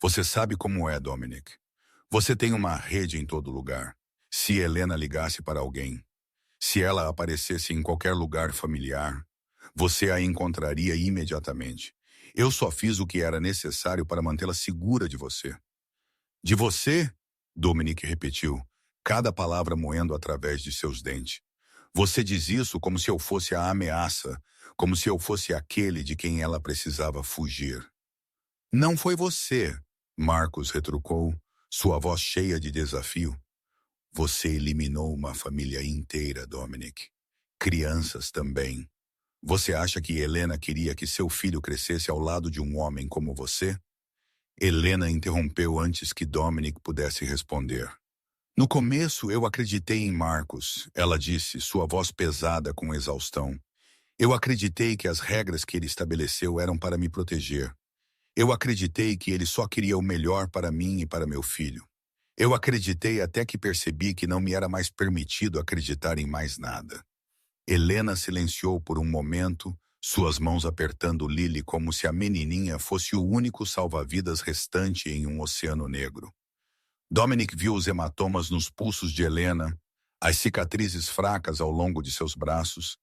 Você sabe como é, Dominic. Você tem uma rede em todo lugar. Se Helena ligasse para alguém, se ela aparecesse em qualquer lugar familiar, você a encontraria imediatamente. Eu só fiz o que era necessário para mantê-la segura de você. De você? Dominic repetiu, cada palavra moendo através de seus dentes. Você diz isso como se eu fosse a ameaça, como se eu fosse aquele de quem ela precisava fugir. Não foi você, Marcos retrucou, Sua voz cheia de desafio. Você eliminou uma família inteira, Dominic. Crianças também. Você acha que Helena queria que seu filho crescesse ao lado de um homem como você? Helena interrompeu antes que Dominic pudesse responder. No começo, eu acreditei em Marcos, ela disse, sua voz pesada com exaustão. Eu acreditei que as regras que ele estabeleceu eram para me proteger. Eu acreditei que ele só queria o melhor para mim e para meu filho. Eu acreditei até que percebi que não me era mais permitido acreditar em mais nada. Helena silenciou por um momento, suas mãos apertando Lily como se a menininha fosse o único salva-vidas restante em um oceano negro. Dominic viu os hematomas nos pulsos de Helena, as cicatrizes fracas ao longo de seus braços,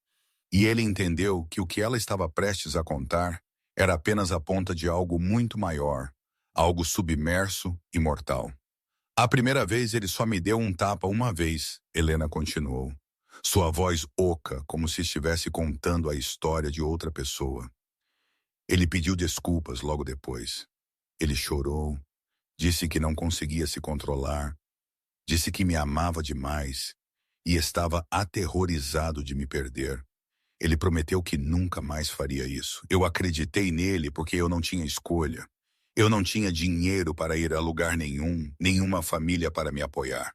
e ele entendeu que o que ela estava prestes a contar era apenas a ponta de algo muito maior, algo submerso e mortal. A primeira vez ele só me deu um tapa uma vez, Helena continuou. Sua voz oca, como se estivesse contando a história de outra pessoa. Ele pediu desculpas logo depois. Ele chorou, disse que não conseguia se controlar, disse que me amava demais e estava aterrorizado de me perder. Ele prometeu que nunca mais faria isso. Eu acreditei nele porque eu não tinha escolha. Eu não tinha dinheiro para ir a lugar nenhum, nenhuma família para me apoiar.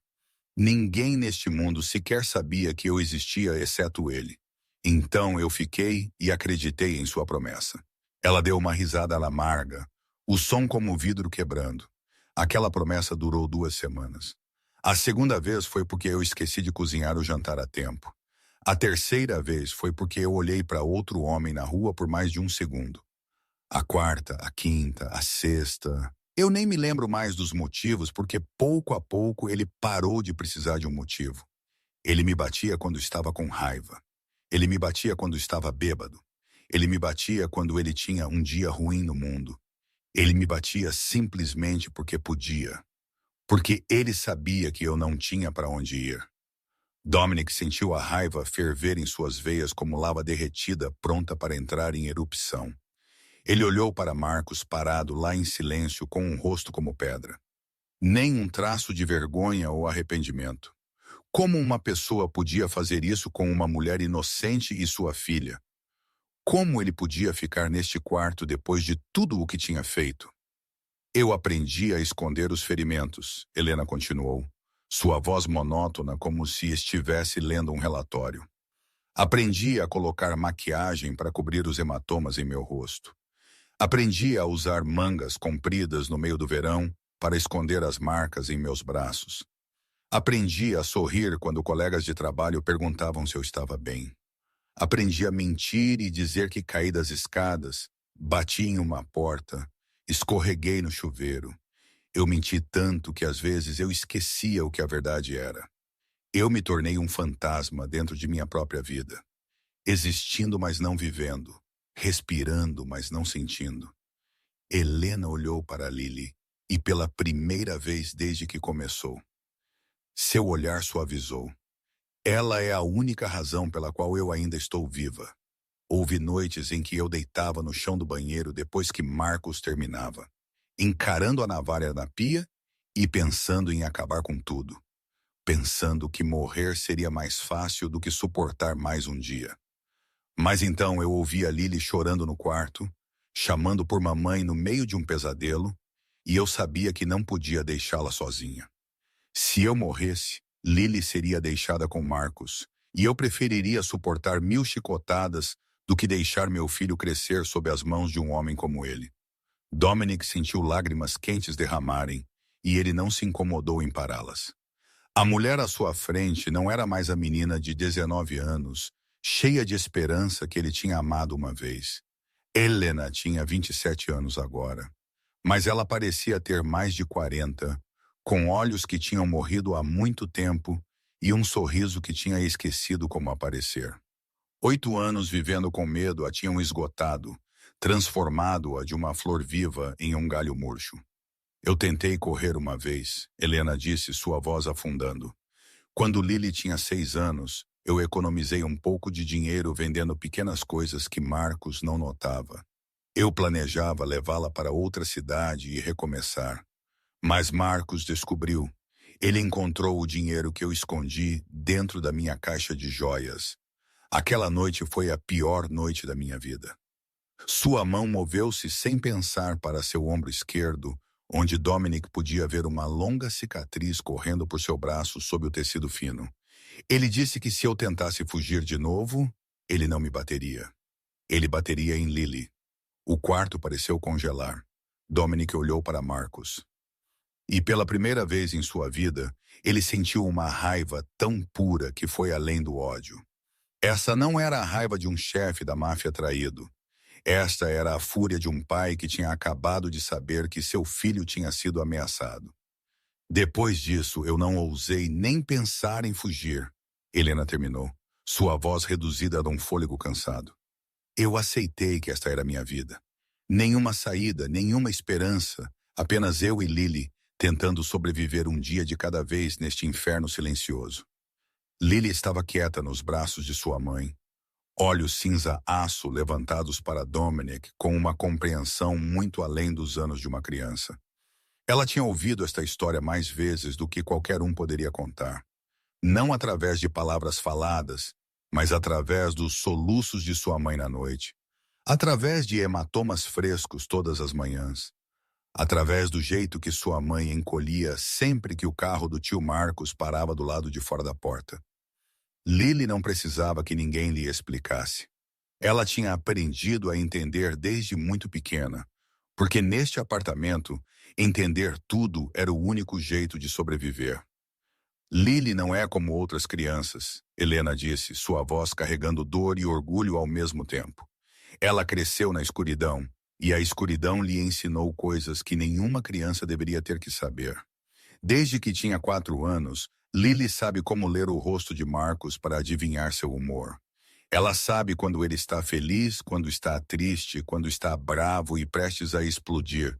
Ninguém neste mundo sequer sabia que eu existia, exceto ele. Então eu fiquei e acreditei em sua promessa. Ela deu uma risada amarga, o som como vidro quebrando. Aquela promessa durou 2 semanas. A segunda vez foi porque eu esqueci de cozinhar o jantar a tempo. A terceira vez foi porque eu olhei para outro homem na rua por mais de 1 segundo. A quarta, a quinta, a sexta... Eu nem me lembro mais dos motivos porque pouco a pouco ele parou de precisar de um motivo. Ele me batia quando estava com raiva. Ele me batia quando estava bêbado. Ele me batia quando ele tinha um dia ruim no mundo. Ele me batia simplesmente porque podia. Porque ele sabia que eu não tinha para onde ir. Dominic sentiu a raiva ferver em suas veias como lava derretida pronta para entrar em erupção. Ele olhou para Marcos parado lá em silêncio com um rosto como pedra. Nem um traço de vergonha ou arrependimento. Como uma pessoa podia fazer isso com uma mulher inocente e sua filha? Como ele podia ficar neste quarto depois de tudo o que tinha feito? Eu aprendi a esconder os ferimentos, Helena continuou, sua voz monótona como se estivesse lendo um relatório. Aprendi a colocar maquiagem para cobrir os hematomas em meu rosto. Aprendi a usar mangas compridas no meio do verão para esconder as marcas em meus braços. Aprendi a sorrir quando colegas de trabalho perguntavam se eu estava bem. Aprendi a mentir e dizer que caí das escadas, bati em uma porta, escorreguei no chuveiro. Eu menti tanto que às vezes eu esquecia o que a verdade era. Eu me tornei um fantasma dentro de minha própria vida, existindo, mas não vivendo. Respirando, mas não sentindo. Helena olhou para Lily e pela primeira vez desde que começou. Seu olhar suavizou. Ela é a única razão pela qual eu ainda estou viva. Houve noites em que eu deitava no chão do banheiro depois que Marcos terminava, encarando a navalha na pia e pensando em acabar com tudo. Pensando que morrer seria mais fácil do que suportar mais um dia. Mas então eu ouvia Lily chorando no quarto, chamando por mamãe no meio de um pesadelo, e eu sabia que não podia deixá-la sozinha. Se eu morresse, Lily seria deixada com Marcos, e eu preferiria suportar 1000 chicotadas do que deixar meu filho crescer sob as mãos de um homem como ele. Dominic sentiu lágrimas quentes derramarem, e ele não se incomodou em pará-las. A mulher à sua frente não era mais a menina de 19 anos, cheia de esperança que ele tinha amado uma vez. Helena tinha 27 anos agora, mas ela parecia ter mais de 40, com olhos que tinham morrido há muito tempo e um sorriso que tinha esquecido como aparecer. 8 anos vivendo com medo a tinham esgotado, transformado-a de uma flor viva em um galho murcho. Eu tentei correr uma vez, Helena disse, sua voz afundando. Quando Lily tinha 6 anos, eu economizei um pouco de dinheiro vendendo pequenas coisas que Marcos não notava. Eu planejava levá-la para outra cidade e recomeçar. Mas Marcos descobriu. Ele encontrou o dinheiro que eu escondi dentro da minha caixa de joias. Aquela noite foi a pior noite da minha vida. Sua mão moveu-se sem pensar para seu ombro esquerdo, onde Dominic podia ver uma longa cicatriz correndo por seu braço sob o tecido fino. Ele disse que se eu tentasse fugir de novo, ele não me bateria. Ele bateria em Lily. O quarto pareceu congelar. Dominic olhou para Marcos. E pela primeira vez em sua vida, ele sentiu uma raiva tão pura que foi além do ódio. Essa não era a raiva de um chefe da máfia traído. Esta era a fúria de um pai que tinha acabado de saber que seu filho tinha sido ameaçado. Depois disso, eu não ousei nem pensar em fugir. Helena terminou, sua voz reduzida a um fôlego cansado. Eu aceitei que esta era minha vida. Nenhuma saída, nenhuma esperança, apenas eu e Lily, tentando sobreviver um dia de cada vez neste inferno silencioso. Lily estava quieta nos braços de sua mãe, olhos cinza-aço levantados para Dominic com uma compreensão muito além dos anos de uma criança. Ela tinha ouvido esta história mais vezes do que qualquer um poderia contar. Não através de palavras faladas, mas através dos soluços de sua mãe na noite. Através de hematomas frescos todas as manhãs. Através do jeito que sua mãe encolhia sempre que o carro do tio Marcos parava do lado de fora da porta. Lily não precisava que ninguém lhe explicasse. Ela tinha aprendido a entender desde muito pequena, porque neste apartamento, entender tudo era o único jeito de sobreviver. Lily não é como outras crianças, Helena disse, sua voz carregando dor e orgulho ao mesmo tempo. Ela cresceu na escuridão, e a escuridão lhe ensinou coisas que nenhuma criança deveria ter que saber. Desde que tinha 4 anos, Lily sabe como ler o rosto de Marcos para adivinhar seu humor. Ela sabe quando ele está feliz, quando está triste, quando está bravo e prestes a explodir.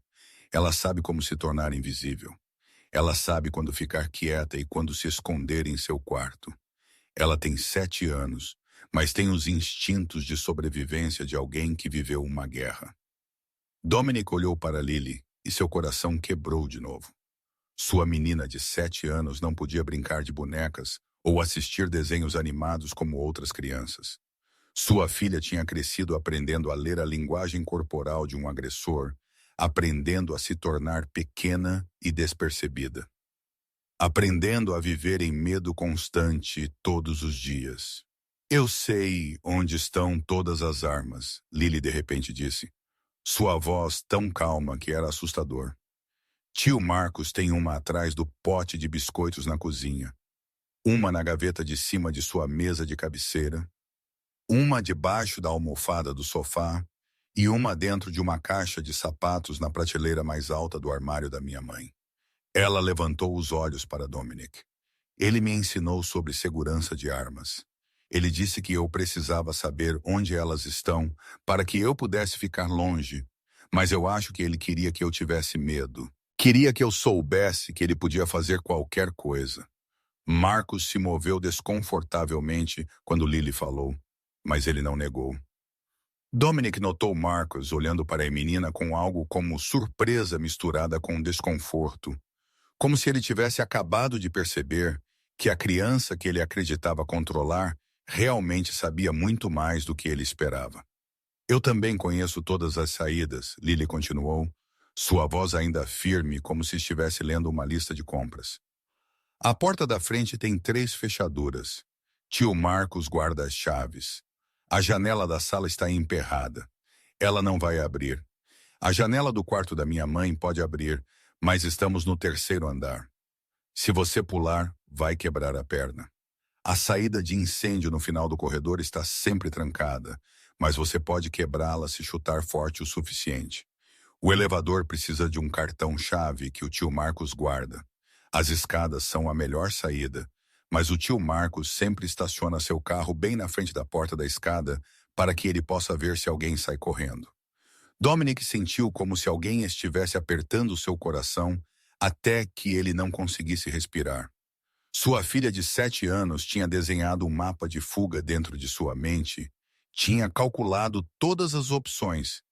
Ela sabe como se tornar invisível. Ela sabe quando ficar quieta e quando se esconder em seu quarto. Ela tem 7 anos, mas tem os instintos de sobrevivência de alguém que viveu uma guerra. Dominic olhou para Lily e seu coração quebrou de novo. Sua menina de 7 anos não podia brincar de bonecas ou assistir desenhos animados como outras crianças. Sua filha tinha crescido aprendendo a ler a linguagem corporal de um agressor, aprendendo a se tornar pequena e despercebida. Aprendendo a viver em medo constante todos os dias. Eu sei onde estão todas as armas, Lily de repente disse. Sua voz tão calma que era assustador. Tio Marcos tem uma atrás do pote de biscoitos na cozinha, uma na gaveta de cima de sua mesa de cabeceira, uma debaixo da almofada do sofá e uma dentro de uma caixa de sapatos na prateleira mais alta do armário da minha mãe. Ela levantou os olhos para Dominic. Ele me ensinou sobre segurança de armas. Ele disse que eu precisava saber onde elas estão para que eu pudesse ficar longe, mas eu acho que ele queria que eu tivesse medo. Queria que eu soubesse que ele podia fazer qualquer coisa. Marcos se moveu desconfortavelmente quando Lily falou, mas ele não negou. Dominic notou Marcos olhando para a menina com algo como surpresa misturada com desconforto, como se ele tivesse acabado de perceber que a criança que ele acreditava controlar realmente sabia muito mais do que ele esperava. Eu também conheço todas as saídas, Lily continuou, sua voz ainda firme como se estivesse lendo uma lista de compras. A porta da frente tem 3 fechaduras. Tio Marcos guarda as chaves. A janela da sala está emperrada. Ela não vai abrir. A janela do quarto da minha mãe pode abrir, mas estamos no 3º andar. Se você pular, vai quebrar a perna. A saída de incêndio no final do corredor está sempre trancada, mas você pode quebrá-la se chutar forte o suficiente. O elevador precisa de um cartão-chave que o tio Marcos guarda. As escadas são a melhor saída, mas o tio Marcos sempre estaciona seu carro bem na frente da porta da escada para que ele possa ver se alguém sai correndo. Dominic sentiu como se alguém estivesse apertando seu coração até que ele não conseguisse respirar. Sua filha de 7 anos tinha desenhado um mapa de fuga dentro de sua mente, tinha calculado todas as opções,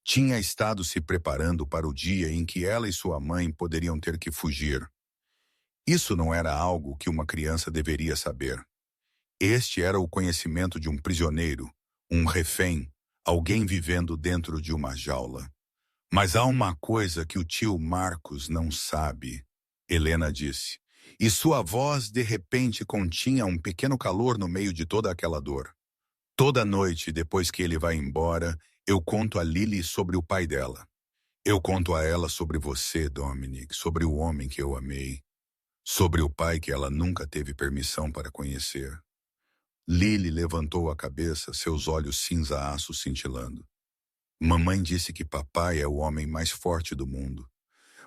Tinha estado se preparando para o dia em que ela e sua mãe poderiam ter que fugir. Isso não era algo que uma criança deveria saber. Este era o conhecimento de um prisioneiro, um refém, alguém vivendo dentro de uma jaula. Mas há uma coisa que o tio Marcos não sabe, Helena disse, e sua voz de repente continha um pequeno calor no meio de toda aquela dor. Toda noite, depois que ele vai embora, eu conto a Lily sobre o pai dela. Eu conto a ela sobre você, Dominic, sobre o homem que eu amei, sobre o pai que ela nunca teve permissão para conhecer. Lily levantou a cabeça, seus olhos cinza-aço cintilando. Mamãe disse que papai é o homem mais forte do mundo.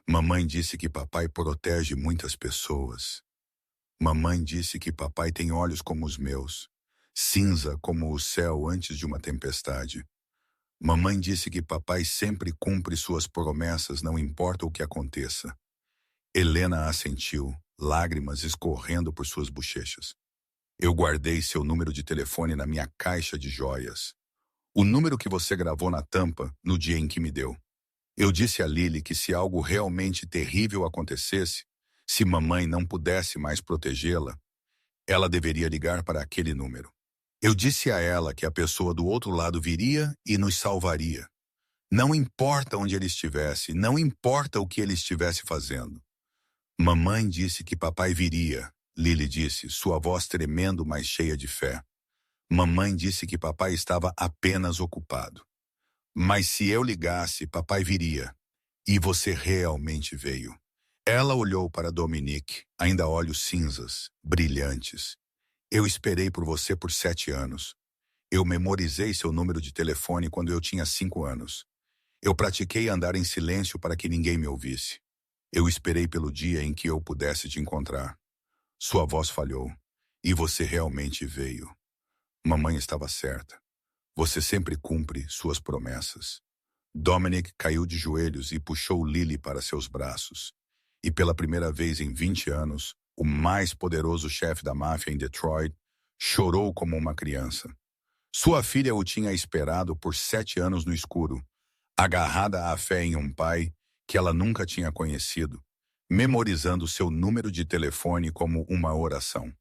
Mamãe disse que papai protege muitas pessoas. Mamãe disse que papai tem olhos como os meus, cinza como o céu antes de uma tempestade. Mamãe disse que papai sempre cumpre suas promessas, não importa o que aconteça. Helena assentiu, lágrimas escorrendo por suas bochechas. Eu guardei seu número de telefone na minha caixa de joias. O número que você gravou na tampa no dia em que me deu. Eu disse a Lily que se algo realmente terrível acontecesse, se mamãe não pudesse mais protegê-la, ela deveria ligar para aquele número. Eu disse a ela que a pessoa do outro lado viria e nos salvaria. Não importa onde ele estivesse, não importa o que ele estivesse fazendo. Mamãe disse que papai viria, Lily disse, sua voz tremendo, mas cheia de fé. Mamãe disse que papai estava apenas ocupado. Mas se eu ligasse, papai viria. E você realmente veio. Ela olhou para Dominique, ainda olhos cinzas, brilhantes. Eu esperei por você por 7 anos. Eu memorizei seu número de telefone quando eu tinha 5 anos. Eu pratiquei andar em silêncio para que ninguém me ouvisse. Eu esperei pelo dia em que eu pudesse te encontrar. Sua voz falhou. E você realmente veio. Mamãe estava certa. Você sempre cumpre suas promessas. Dominic caiu de joelhos e puxou Lily para seus braços. E pela primeira vez em 20 anos, o mais poderoso chefe da máfia em Detroit chorou como uma criança. Sua filha o tinha esperado por 7 anos no escuro, agarrada à fé em um pai que ela nunca tinha conhecido, memorizando seu número de telefone como uma oração.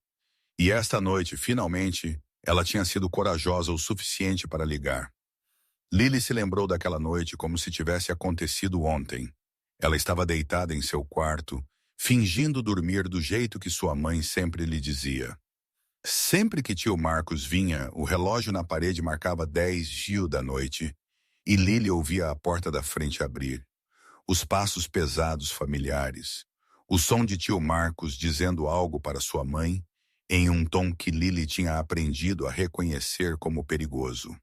E esta noite, finalmente, ela tinha sido corajosa o suficiente para ligar. Lily se lembrou daquela noite como se tivesse acontecido ontem. Ela estava deitada em seu quarto, fingindo dormir do jeito que sua mãe sempre lhe dizia. Sempre que tio Marcos vinha, o relógio na parede marcava 10 gil da noite, e Lily ouvia a porta da frente abrir. Os passos pesados familiares. O som de tio Marcos dizendo algo para sua mãe, em um tom que Lily tinha aprendido a reconhecer como perigoso.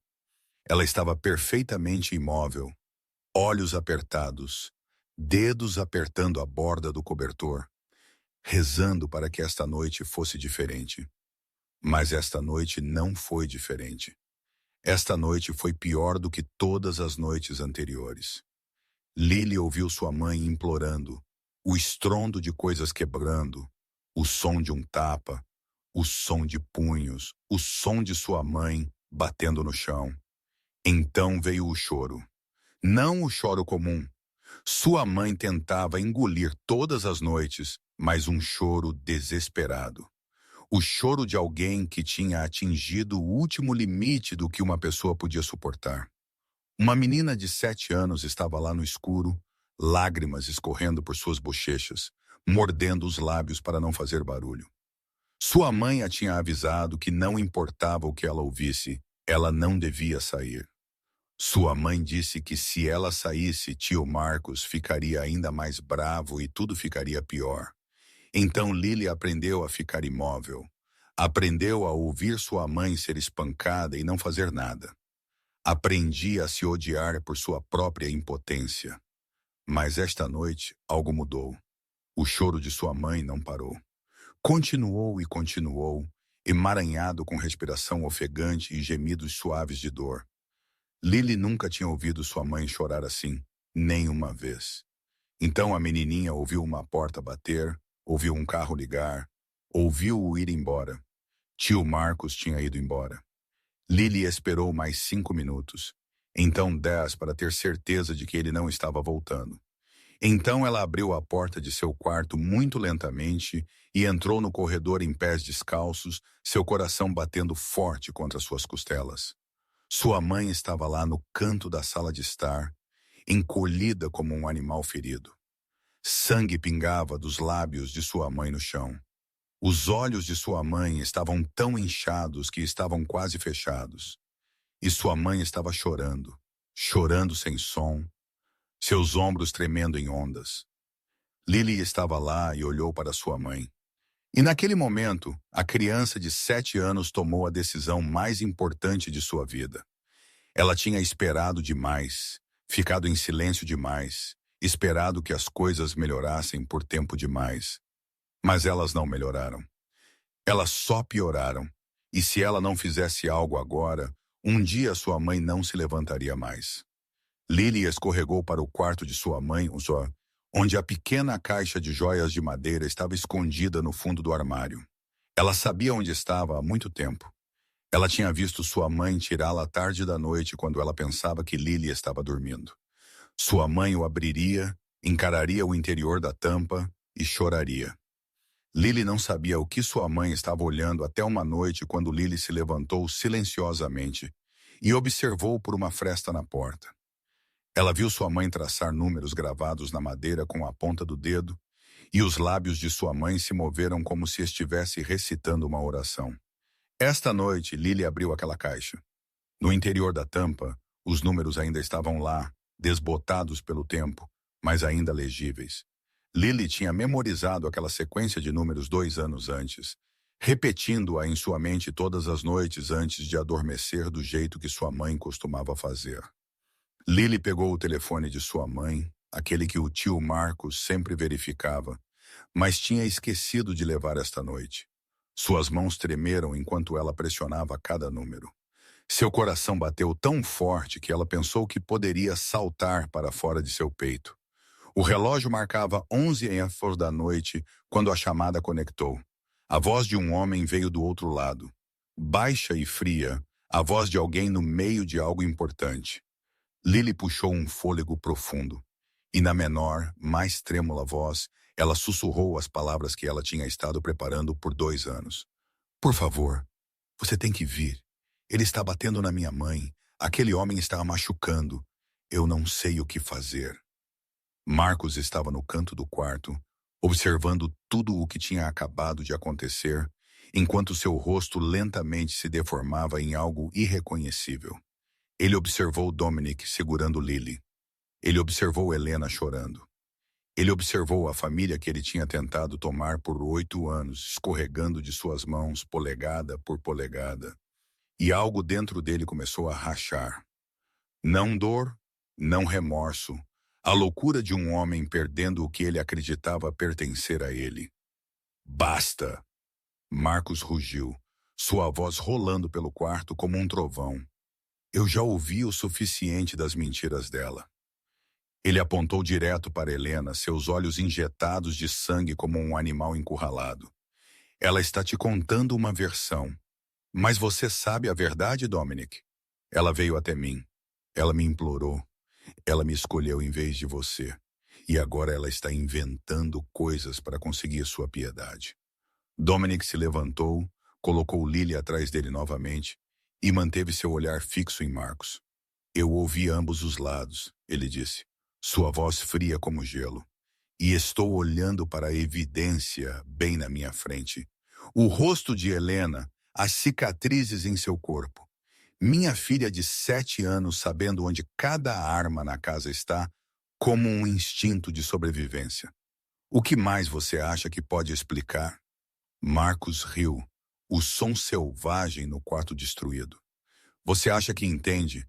Ela estava perfeitamente imóvel, olhos apertados, dedos apertando a borda do cobertor, rezando para que esta noite fosse diferente. Mas esta noite não foi diferente. Esta noite foi pior do que todas as noites anteriores. Lily ouviu sua mãe implorando, o estrondo de coisas quebrando, o som de um tapa, o som de punhos, o som de sua mãe batendo no chão. Então veio o choro. Não o choro comum. Sua mãe tentava engolir todas as noites, mas um choro desesperado. O choro de alguém que tinha atingido o último limite do que uma pessoa podia suportar. Uma menina de 7 anos estava lá no escuro, lágrimas escorrendo por suas bochechas, mordendo os lábios para não fazer barulho. Sua mãe a tinha avisado que não importava o que ela ouvisse, ela não devia sair. Sua mãe disse que se ela saísse, tio Marcos ficaria ainda mais bravo e tudo ficaria pior. Então Lily aprendeu a ficar imóvel. Aprendeu a ouvir sua mãe ser espancada e não fazer nada. Aprendia a se odiar por sua própria impotência. Mas esta noite, algo mudou. O choro de sua mãe não parou. Continuou e continuou, emaranhado com respiração ofegante e gemidos suaves de dor. Lily nunca tinha ouvido sua mãe chorar assim, nem uma vez. Então a menininha ouviu uma porta bater, ouviu um carro ligar, ouviu-o ir embora. Tio Marcos tinha ido embora. Lily esperou mais 5 minutos. Então 10 para ter certeza de que ele não estava voltando. Então ela abriu a porta de seu quarto muito lentamente e entrou no corredor em pés descalços, seu coração batendo forte contra suas costelas. Sua mãe estava lá no canto da sala de estar, encolhida como um animal ferido. Sangue pingava dos lábios de sua mãe no chão. Os olhos de sua mãe estavam tão inchados que estavam quase fechados. E sua mãe estava chorando, chorando sem som, seus ombros tremendo em ondas. Lily estava lá e olhou para sua mãe. E naquele momento, a criança de 7 anos tomou a decisão mais importante de sua vida. Ela tinha esperado demais, ficado em silêncio demais, esperado que as coisas melhorassem por tempo demais. Mas elas não melhoraram. Elas só pioraram. E se ela não fizesse algo agora, um dia sua mãe não se levantaria mais. Lily escorregou para o quarto de sua mãe, onde a pequena caixa de joias de madeira estava escondida no fundo do armário. Ela sabia onde estava há muito tempo. Ela tinha visto sua mãe tirá-la à tarde da noite quando ela pensava que Lily estava dormindo. Sua mãe o abriria, encararia o interior da tampa e choraria. Lily não sabia o que sua mãe estava olhando até uma noite quando Lily se levantou silenciosamente e observou por uma fresta na porta. Ela viu sua mãe traçar números gravados na madeira com a ponta do dedo e os lábios de sua mãe se moveram como se estivesse recitando uma oração. Esta noite, Lily abriu aquela caixa. No interior da tampa, os números ainda estavam lá, desbotados pelo tempo, mas ainda legíveis. Lily tinha memorizado aquela sequência de números 2 anos antes, repetindo-a em sua mente todas as noites antes de adormecer do jeito que sua mãe costumava fazer. Lily pegou o telefone de sua mãe, aquele que o tio Marcos sempre verificava, mas tinha esquecido de levar esta noite. Suas mãos tremeram enquanto ela pressionava cada número. Seu coração bateu tão forte que ela pensou que poderia saltar para fora de seu peito. O relógio marcava 11h da noite quando a chamada conectou. A voz de um homem veio do outro lado. Baixa e fria, a voz de alguém no meio de algo importante. Lily puxou um fôlego profundo. E na menor, mais trêmula voz, ela sussurrou as palavras que ela tinha estado preparando por 2 anos. Por favor, você tem que vir. Ele está batendo na minha mãe. Aquele homem está a machucando. Eu não sei o que fazer. Marcos estava no canto do quarto, observando tudo o que tinha acabado de acontecer, enquanto seu rosto lentamente se deformava em algo irreconhecível. Ele observou Dominic segurando Lily. Ele observou Helena chorando. Ele observou a família que ele tinha tentado tomar por 8 anos, escorregando de suas mãos, polegada por polegada. E algo dentro dele começou a rachar. Não dor, não remorso. A loucura de um homem perdendo o que ele acreditava pertencer a ele. Basta! Marcos rugiu, sua voz rolando pelo quarto como um trovão. Eu já ouvi o suficiente das mentiras dela. Ele apontou direto para Helena, seus olhos injetados de sangue como um animal encurralado. Ela está te contando uma versão. Mas você sabe a verdade, Dominic? Ela veio até mim. Ela me implorou. Ela me escolheu em vez de você. E agora ela está inventando coisas para conseguir sua piedade. Dominic se levantou, colocou Lily atrás dele novamente e manteve seu olhar fixo em Marcos. Eu ouvi ambos os lados, ele disse, sua voz fria como gelo. E estou olhando para a evidência bem na minha frente. O rosto de Helena, as cicatrizes em seu corpo. Minha filha de 7 anos sabendo onde cada arma na casa está, como um instinto de sobrevivência. O que mais você acha que pode explicar? Marcos riu, o som selvagem no quarto destruído. Você acha que entende?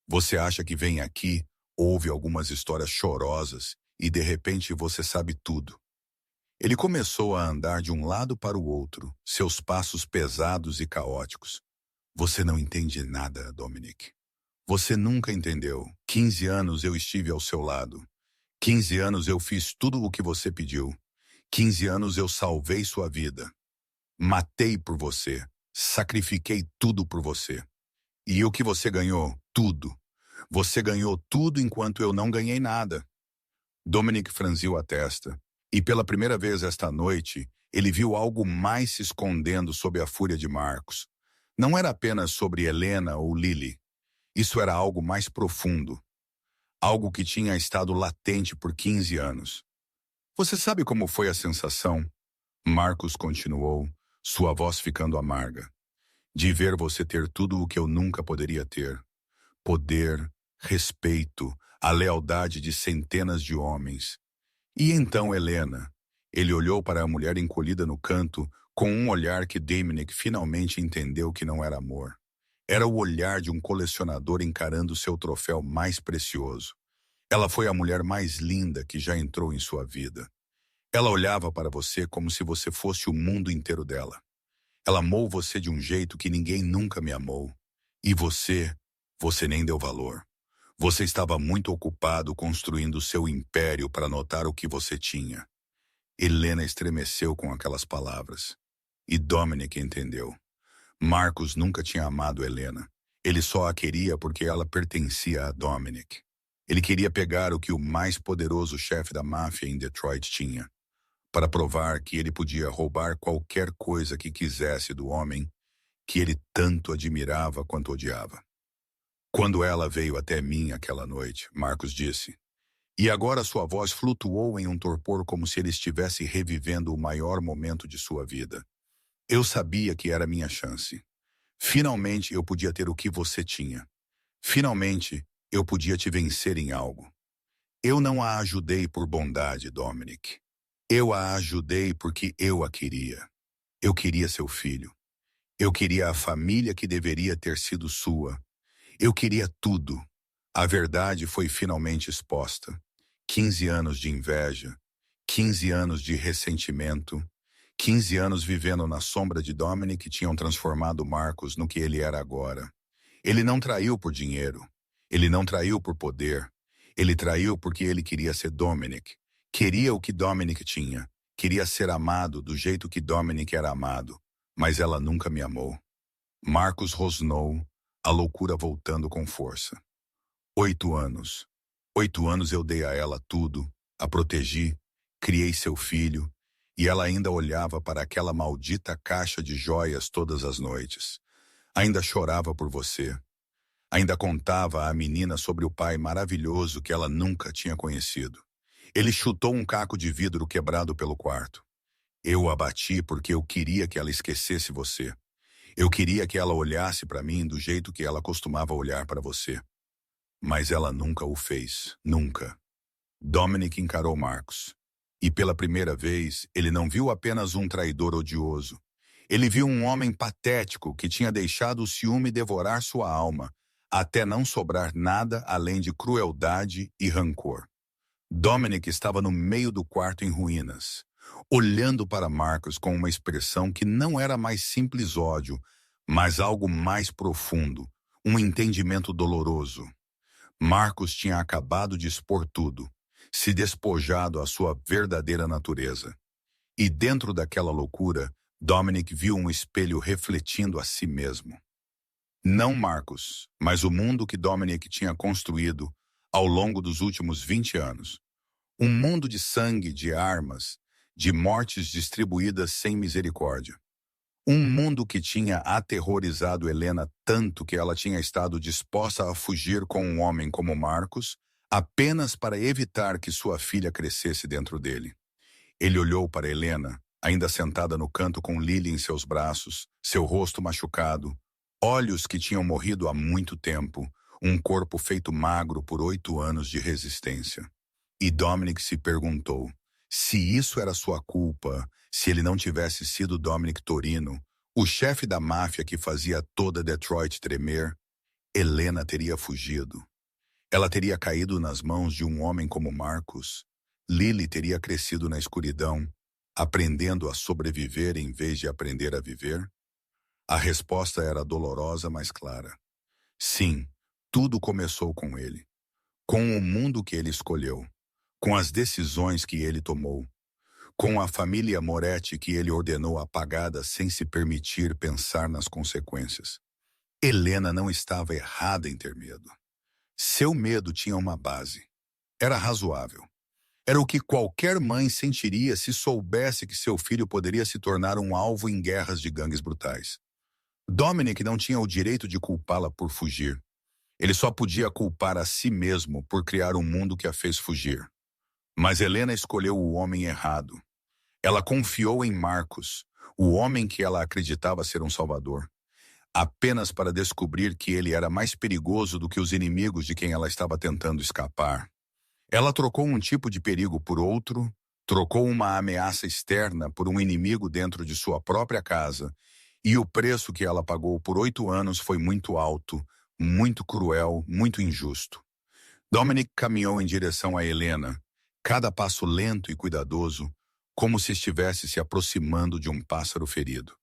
Você acha que vem aqui, ouve algumas histórias chorosas e de repente você sabe tudo. Ele começou a andar de um lado para o outro, seus passos pesados e caóticos. Você não entende nada, Dominic. Você nunca entendeu. 15 anos eu estive ao seu lado. 15 anos eu fiz tudo o que você pediu. 15 anos eu salvei sua vida. Matei por você. Sacrifiquei tudo por você. E o que você ganhou? Tudo. Você ganhou tudo enquanto eu não ganhei nada. Dominic franziu a testa, e pela primeira vez esta noite, ele viu algo mais se escondendo sob a fúria de Marcos. Não era apenas sobre Helena ou Lily. Isso era algo mais profundo. Algo que tinha estado latente por 15 anos. Você sabe como foi a sensação? Marcos continuou, sua voz ficando amarga. De ver você ter tudo o que eu nunca poderia ter. Poder, respeito, a lealdade de centenas de homens. E então, Helena, ele olhou para a mulher encolhida no canto com um olhar que Dominic finalmente entendeu que não era amor. Era o olhar de um colecionador encarando seu troféu mais precioso. Ela foi a mulher mais linda que já entrou em sua vida. Ela olhava para você como se você fosse o mundo inteiro dela. Ela amou você de um jeito que ninguém nunca me amou. E você nem deu valor. Você estava muito ocupado construindo seu império para notar o que você tinha. Helena estremeceu com aquelas palavras. E Dominic entendeu. Marcos nunca tinha amado Helena. Ele só a queria porque ela pertencia a Dominic. Ele queria pegar o que o mais poderoso chefe da máfia em Detroit tinha, para provar que ele podia roubar qualquer coisa que quisesse do homem que ele tanto admirava quanto odiava. Quando ela veio até mim aquela noite, Marcos disse, e agora sua voz flutuou em um torpor como se ele estivesse revivendo o maior momento de sua vida. Eu sabia que era minha chance. Finalmente eu podia ter o que você tinha. Finalmente eu podia te vencer em algo. Eu não a ajudei por bondade, Dominic. Eu a ajudei porque eu a queria. Eu queria seu filho. Eu queria a família que deveria ter sido sua. Eu queria tudo. A verdade foi finalmente exposta. 15 anos de inveja, 15 anos de ressentimento, 15 anos vivendo na sombra de Dominic tinham transformado Marcos no que ele era agora. Ele não traiu por dinheiro. Ele não traiu por poder. Ele traiu porque ele queria ser Dominic. Queria o que Dominic tinha. Queria ser amado do jeito que Dominic era amado. Mas ela nunca me amou. Marcos rosnou, a loucura voltando com força. 8 anos. 8 anos eu dei a ela tudo, a protegi, criei seu filho, e ela ainda olhava para aquela maldita caixa de joias todas as noites. Ainda chorava por você. Ainda contava à menina sobre o pai maravilhoso que ela nunca tinha conhecido. Ele chutou um caco de vidro quebrado pelo quarto. Eu a bati porque eu queria que ela esquecesse você. Eu queria que ela olhasse para mim do jeito que ela costumava olhar para você. Mas ela nunca o fez, nunca. Dominic encarou Marcos. E pela primeira vez, ele não viu apenas um traidor odioso. Ele viu um homem patético que tinha deixado o ciúme devorar sua alma, até não sobrar nada além de crueldade e rancor. Dominic estava no meio do quarto em ruínas, olhando para Marcos com uma expressão que não era mais simples ódio, mas algo mais profundo, um entendimento doloroso. Marcos tinha acabado de expor tudo, se despojado à sua verdadeira natureza. E dentro daquela loucura, Dominic viu um espelho refletindo a si mesmo. Não Marcos, mas o mundo que Dominic tinha construído ao longo dos últimos 20 anos. Um mundo de sangue, de armas, de mortes distribuídas sem misericórdia. Um mundo que tinha aterrorizado Helena tanto que ela tinha estado disposta a fugir com um homem como Marcos, apenas para evitar que sua filha crescesse dentro dele. Ele olhou para Helena, ainda sentada no canto com Lily em seus braços, seu rosto machucado, olhos que tinham morrido há muito tempo, um corpo feito magro por 8 anos de resistência. E Dominic se perguntou, se isso era sua culpa, se ele não tivesse sido Dominic Torino, o chefe da máfia que fazia toda Detroit tremer, Helena teria fugido. Ela teria caído nas mãos de um homem como Marcos. Lily teria crescido na escuridão, aprendendo a sobreviver em vez de aprender a viver? A resposta era dolorosa, mas clara. Sim, tudo começou com ele. Com o mundo que ele escolheu. Com as decisões que ele tomou. Com a família Moretti que ele ordenou apagada sem se permitir pensar nas consequências. Helena não estava errada em ter medo. Seu medo tinha uma base. Era razoável. Era o que qualquer mãe sentiria se soubesse que seu filho poderia se tornar um alvo em guerras de gangues brutais. Dominic não tinha o direito de culpá-la por fugir. Ele só podia culpar a si mesmo por criar um mundo que a fez fugir. Mas Helena escolheu o homem errado. Ela confiou em Marcos, o homem que ela acreditava ser um salvador, apenas para descobrir que ele era mais perigoso do que os inimigos de quem ela estava tentando escapar. Ela trocou um tipo de perigo por outro, trocou uma ameaça externa por um inimigo dentro de sua própria casa, e o preço que ela pagou por 8 anos foi muito alto, muito cruel, muito injusto. Dominic caminhou em direção a Helena, cada passo lento e cuidadoso, como se estivesse se aproximando de um pássaro ferido.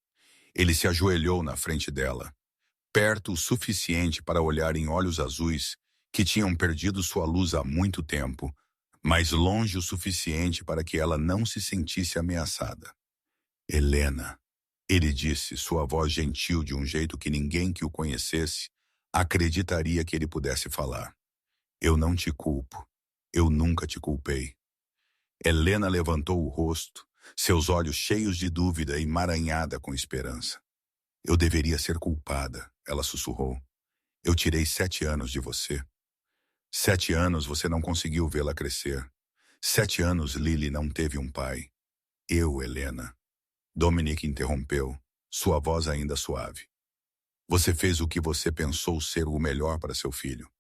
Ele se ajoelhou na frente dela, perto o suficiente para olhar em olhos azuis que tinham perdido sua luz há muito tempo, mas longe o suficiente para que ela não se sentisse ameaçada. Helena, ele disse, sua voz gentil de um jeito que ninguém que o conhecesse acreditaria que ele pudesse falar. Eu não te culpo. Eu nunca te culpei. Helena levantou o rosto, seus olhos cheios de dúvida e emaranhada com esperança. Eu deveria ser culpada, ela sussurrou. Eu tirei 7 anos de você. 7 anos você não conseguiu vê-la crescer. 7 anos Lily não teve um pai. Eu, Helena. Dominic interrompeu, sua voz ainda suave. Você fez o que você pensou ser o melhor para seu filho.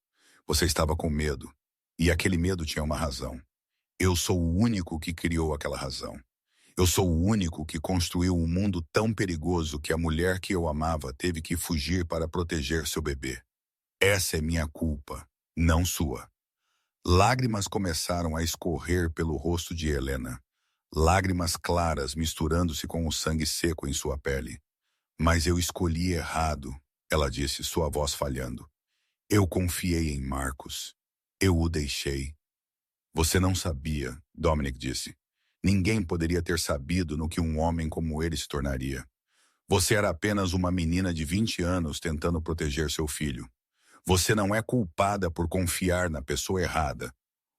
Você estava com medo, e aquele medo tinha uma razão. Eu sou o único que criou aquela razão. Eu sou o único que construiu um mundo tão perigoso que a mulher que eu amava teve que fugir para proteger seu bebê. Essa é minha culpa, não sua. Lágrimas começaram a escorrer pelo rosto de Helena. Lágrimas claras misturando-se com o sangue seco em sua pele. Mas eu escolhi errado, ela disse, sua voz falhando. Eu confiei em Marcos. Eu o deixei. Você não sabia, Dominic disse. Ninguém poderia ter sabido no que um homem como ele se tornaria. Você era apenas uma menina de 20 anos tentando proteger seu filho. Você não é culpada por confiar na pessoa errada.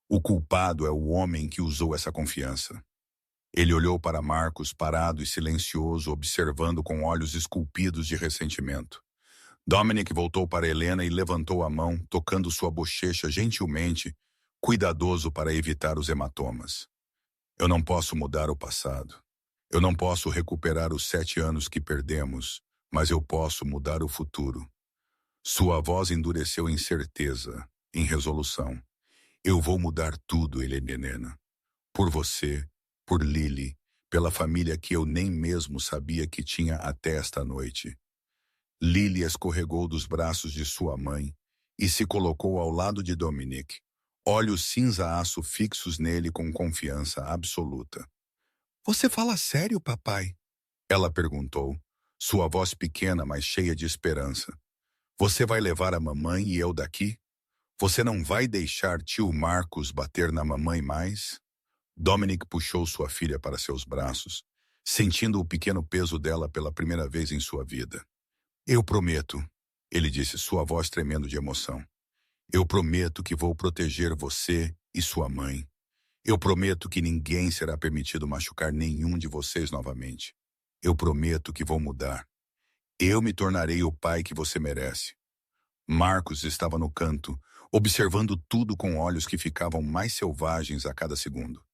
O culpado é o homem que usou essa confiança. Ele olhou para Marcos, parado e silencioso, observando com olhos esculpidos de ressentimento. Dominic voltou para Helena e levantou a mão, tocando sua bochecha gentilmente, cuidadoso para evitar os hematomas. Eu não posso mudar o passado. Eu não posso recuperar os 7 anos que perdemos, mas eu posso mudar o futuro. Sua voz endureceu em certeza, em resolução. Eu vou mudar tudo, Helena. Por você, por Lily, pela família que eu nem mesmo sabia que tinha até esta noite. Lily escorregou dos braços de sua mãe e se colocou ao lado de Dominic, olhos cinza-aço fixos nele com confiança absoluta. Você fala sério, papai? Ela perguntou, sua voz pequena, mas cheia de esperança. Você vai levar a mamãe e eu daqui? Você não vai deixar tio Marcos bater na mamãe mais? Dominic puxou sua filha para seus braços, sentindo o pequeno peso dela pela primeira vez em sua vida. Eu prometo, ele disse, sua voz tremendo de emoção. Eu prometo que vou proteger você e sua mãe. Eu prometo que ninguém será permitido machucar nenhum de vocês novamente. Eu prometo que vou mudar. Eu me tornarei o pai que você merece. Marcos estava no canto, observando tudo com olhos que ficavam mais selvagens a cada segundo.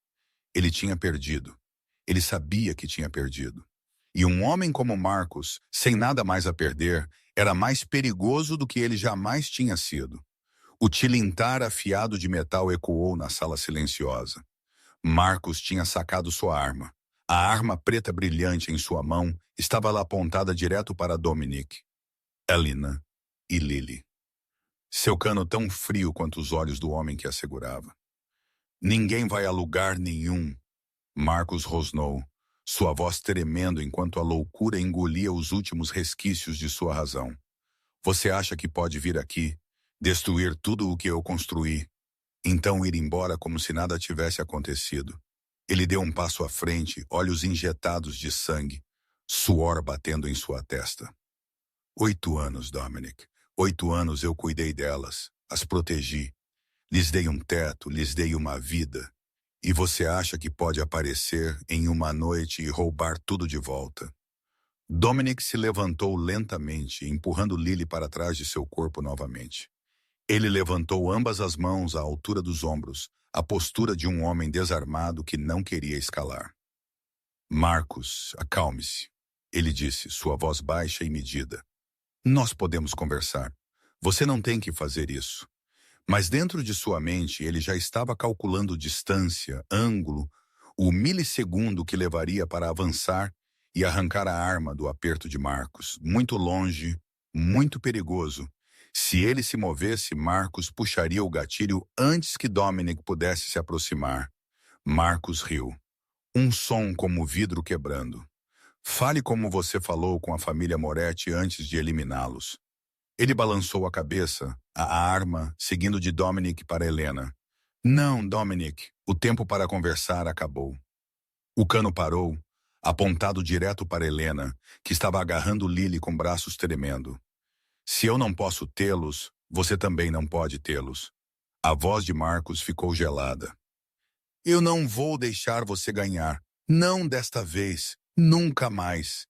Ele tinha perdido. Ele sabia que tinha perdido. E um homem como Marcos, sem nada mais a perder, era mais perigoso do que ele jamais tinha sido. O tilintar afiado de metal ecoou na sala silenciosa. Marcos tinha sacado sua arma. A arma preta brilhante em sua mão estava lá apontada direto para Dominic, Helena e Lily. Seu cano tão frio quanto os olhos do homem que a segurava. Ninguém vai a lugar nenhum, Marcos rosnou, sua voz tremendo enquanto a loucura engolia os últimos resquícios de sua razão. Você acha que pode vir aqui, destruir tudo o que eu construí, então ir embora como se nada tivesse acontecido? Ele deu um passo à frente, olhos injetados de sangue, suor batendo em sua testa. 8 anos, Dominic. 8 anos eu cuidei delas. as protegi, lhes dei um teto, lhes dei uma vida. E você acha que pode aparecer em uma noite e roubar tudo de volta? Dominic se levantou lentamente, empurrando Lily para trás de seu corpo novamente. Ele levantou ambas as mãos à altura dos ombros, a postura de um homem desarmado que não queria escalar. Marcus, acalme-se, ele disse, sua voz baixa e medida. Nós podemos conversar. Você não tem que fazer isso. Mas dentro de sua mente ele já estava calculando distância, ângulo, o milissegundo que levaria para avançar e arrancar a arma do aperto de Marcus. Muito longe, muito perigoso. Se ele se movesse, Marcus puxaria o gatilho antes que Dominic pudesse se aproximar. Marcus riu. Um som como vidro quebrando. Fale como você falou com a família Moretti antes de eliminá-los. Ele balançou a cabeça, a arma, seguindo de Dominic para Helena. Não, Dominic, o tempo para conversar acabou. O cano parou, apontado direto para Helena, que estava agarrando Lily com braços tremendo. Se eu não posso tê-los, você também não pode tê-los. A voz de Marcus ficou gelada. Eu não vou deixar você ganhar. Não desta vez. Nunca mais.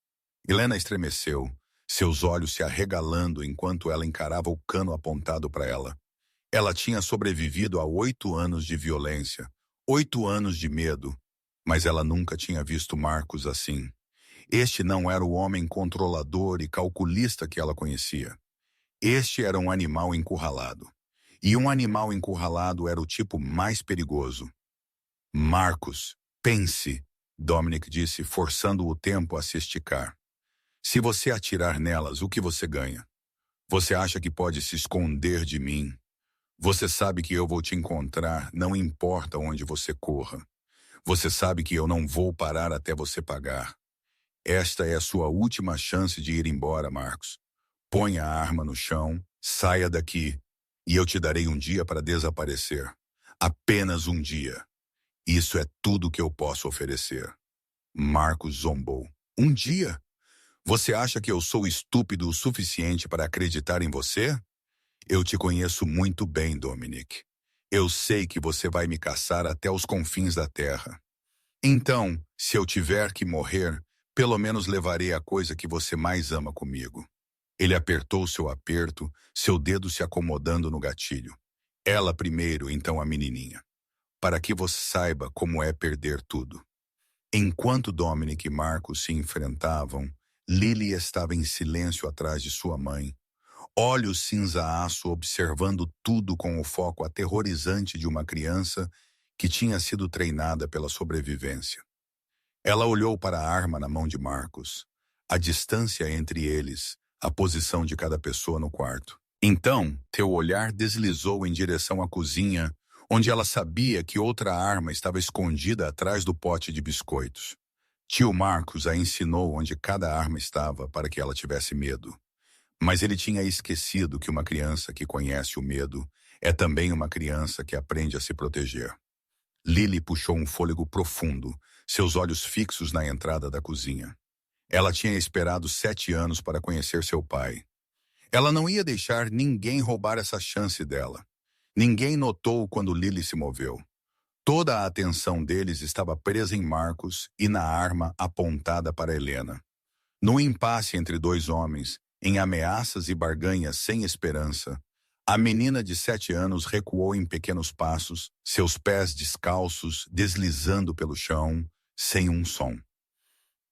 Helena estremeceu, seus olhos se arregalando enquanto ela encarava o cano apontado para ela. Ela tinha sobrevivido a 8 anos de violência, 8 anos de medo, mas ela nunca tinha visto Marcus assim. Este não era o homem controlador e calculista que ela conhecia. Este era um animal encurralado. E um animal encurralado era o tipo mais perigoso. Marcus, pense, Dominic disse, forçando o tempo a se esticar. Se você atirar nelas, o que você ganha? Você acha que pode se esconder de mim? Você sabe que eu vou te encontrar, não importa onde você corra. Você sabe que eu não vou parar até você pagar. Esta é a sua última chance de ir embora, Marcos. Põe a arma no chão, saia daqui, e eu te darei um dia para desaparecer. Apenas um dia. Isso é tudo que eu posso oferecer. Marcos zombou. Um dia? Você acha que eu sou estúpido o suficiente para acreditar em você? Eu te conheço muito bem, Dominic. Eu sei que você vai me caçar até os confins da terra. Então, se eu tiver que morrer, pelo menos levarei a coisa que você mais ama comigo. Ele apertou seu aperto, seu dedo se acomodando no gatilho. Ela primeiro, então a menininha. Para que você saiba como é perder tudo. Enquanto Dominic e Marcos se enfrentavam, Lily estava em silêncio atrás de sua mãe, olhos cinza-aço observando tudo com o foco aterrorizante de uma criança que tinha sido treinada pela sobrevivência. Ela olhou para a arma na mão de Marcos, a distância entre eles, a posição de cada pessoa no quarto. Então, teu olhar deslizou em direção à cozinha, onde ela sabia que outra arma estava escondida atrás do pote de biscoitos. Tio Marcos a ensinou onde cada arma estava para que ela tivesse medo. Mas ele tinha esquecido que uma criança que conhece o medo é também uma criança que aprende a se proteger. Lily puxou um fôlego profundo, seus olhos fixos na entrada da cozinha. Ela tinha esperado 7 anos para conhecer seu pai. Ela não ia deixar ninguém roubar essa chance dela. Ninguém notou quando Lily se moveu. Toda a atenção deles estava presa em Marcos e na arma apontada para Helena. No impasse entre dois homens, em ameaças e barganhas sem esperança, a menina de 7 anos recuou em pequenos passos, seus pés descalços deslizando pelo chão, sem um som.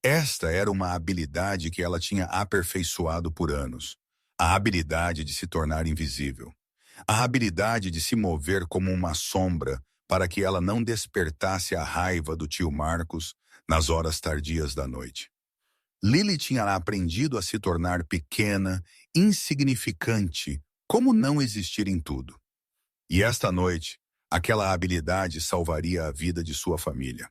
Esta era uma habilidade que ela tinha aperfeiçoado por anos. A habilidade de se tornar invisível. A habilidade de se mover como uma sombra para que ela não despertasse a raiva do tio Marcos nas horas tardias da noite. Lily tinha aprendido a se tornar pequena, insignificante, como não existir em tudo. E esta noite, aquela habilidade salvaria a vida de sua família.